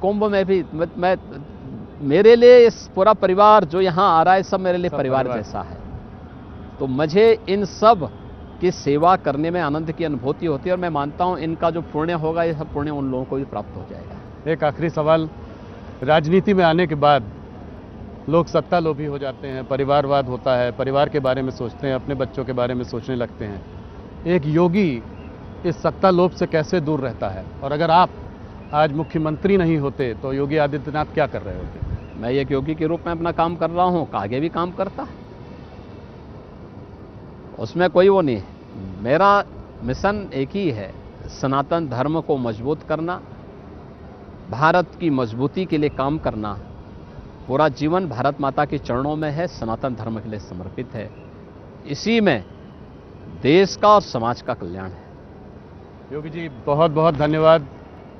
कुंभ में भी मैं मेरे लिए इस पूरा परिवार जो यहाँ आ रहा है सब मेरे लिए परिवार जैसा है। तो मुझे इन सब की सेवा करने में आनंद की अनुभूति होती है और मैं मानता हूँ इनका जो पुण्य होगा ये सब पुण्य उन लोगों को भी प्राप्त हो जाएगा। एक आखिरी सवाल, राजनीति में आने के बाद लोग सत्ता लोभी हो जाते हैं, परिवारवाद होता है, परिवार के बारे में सोचते हैं, अपने बच्चों के बारे में सोचने लगते हैं। एक योगी इस सत्ता लोभ से कैसे दूर रहता है? और अगर आप आज मुख्यमंत्री नहीं होते तो योगी आदित्यनाथ क्या कर रहे होते? मैं एक योगी के रूप में अपना काम कर रहा हूँ, आगे भी काम करता, उसमें कोई वो नहीं है। मेरा मिशन एक ही है, सनातन धर्म को मजबूत करना, भारत की मजबूती के लिए काम करना। पूरा जीवन भारत माता के चरणों में है, सनातन धर्म के लिए समर्पित है। इसी में देश का और समाज का कल्याण है। योगी जी बहुत बहुत धन्यवाद।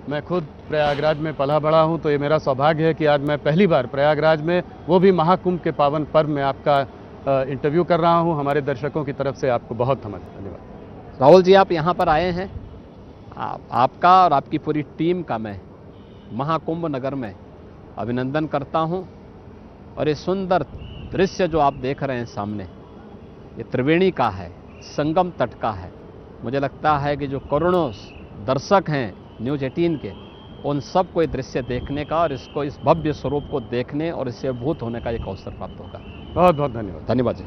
मैं खुद प्रयागराज में पला बड़ा हूं, तो ये मेरा सौभाग्य है कि आज मैं पहली बार प्रयागराज में, वो भी महाकुंभ के पावन पर्व में आपका इंटरव्यू कर रहा हूं। हमारे दर्शकों की तरफ से आपको बहुत धन्यवाद। राहुल जी, आप यहाँ पर आए हैं, आपका और आपकी पूरी टीम का मैं महाकुंभ नगर में अभिनंदन करता हूं। और ये सुंदर दृश्य जो आप देख रहे हैं सामने, ये त्रिवेणी का है, संगम तट का है। मुझे लगता है कि जो करोड़ों दर्शक हैं न्यूज़ 18 के, उन सबको ये दृश्य देखने का और इसको, इस भव्य स्वरूप को देखने और इससे अभूत होने का एक अवसर प्राप्त होगा। बहुत बहुत धन्यवाद। धन्यवाद जी।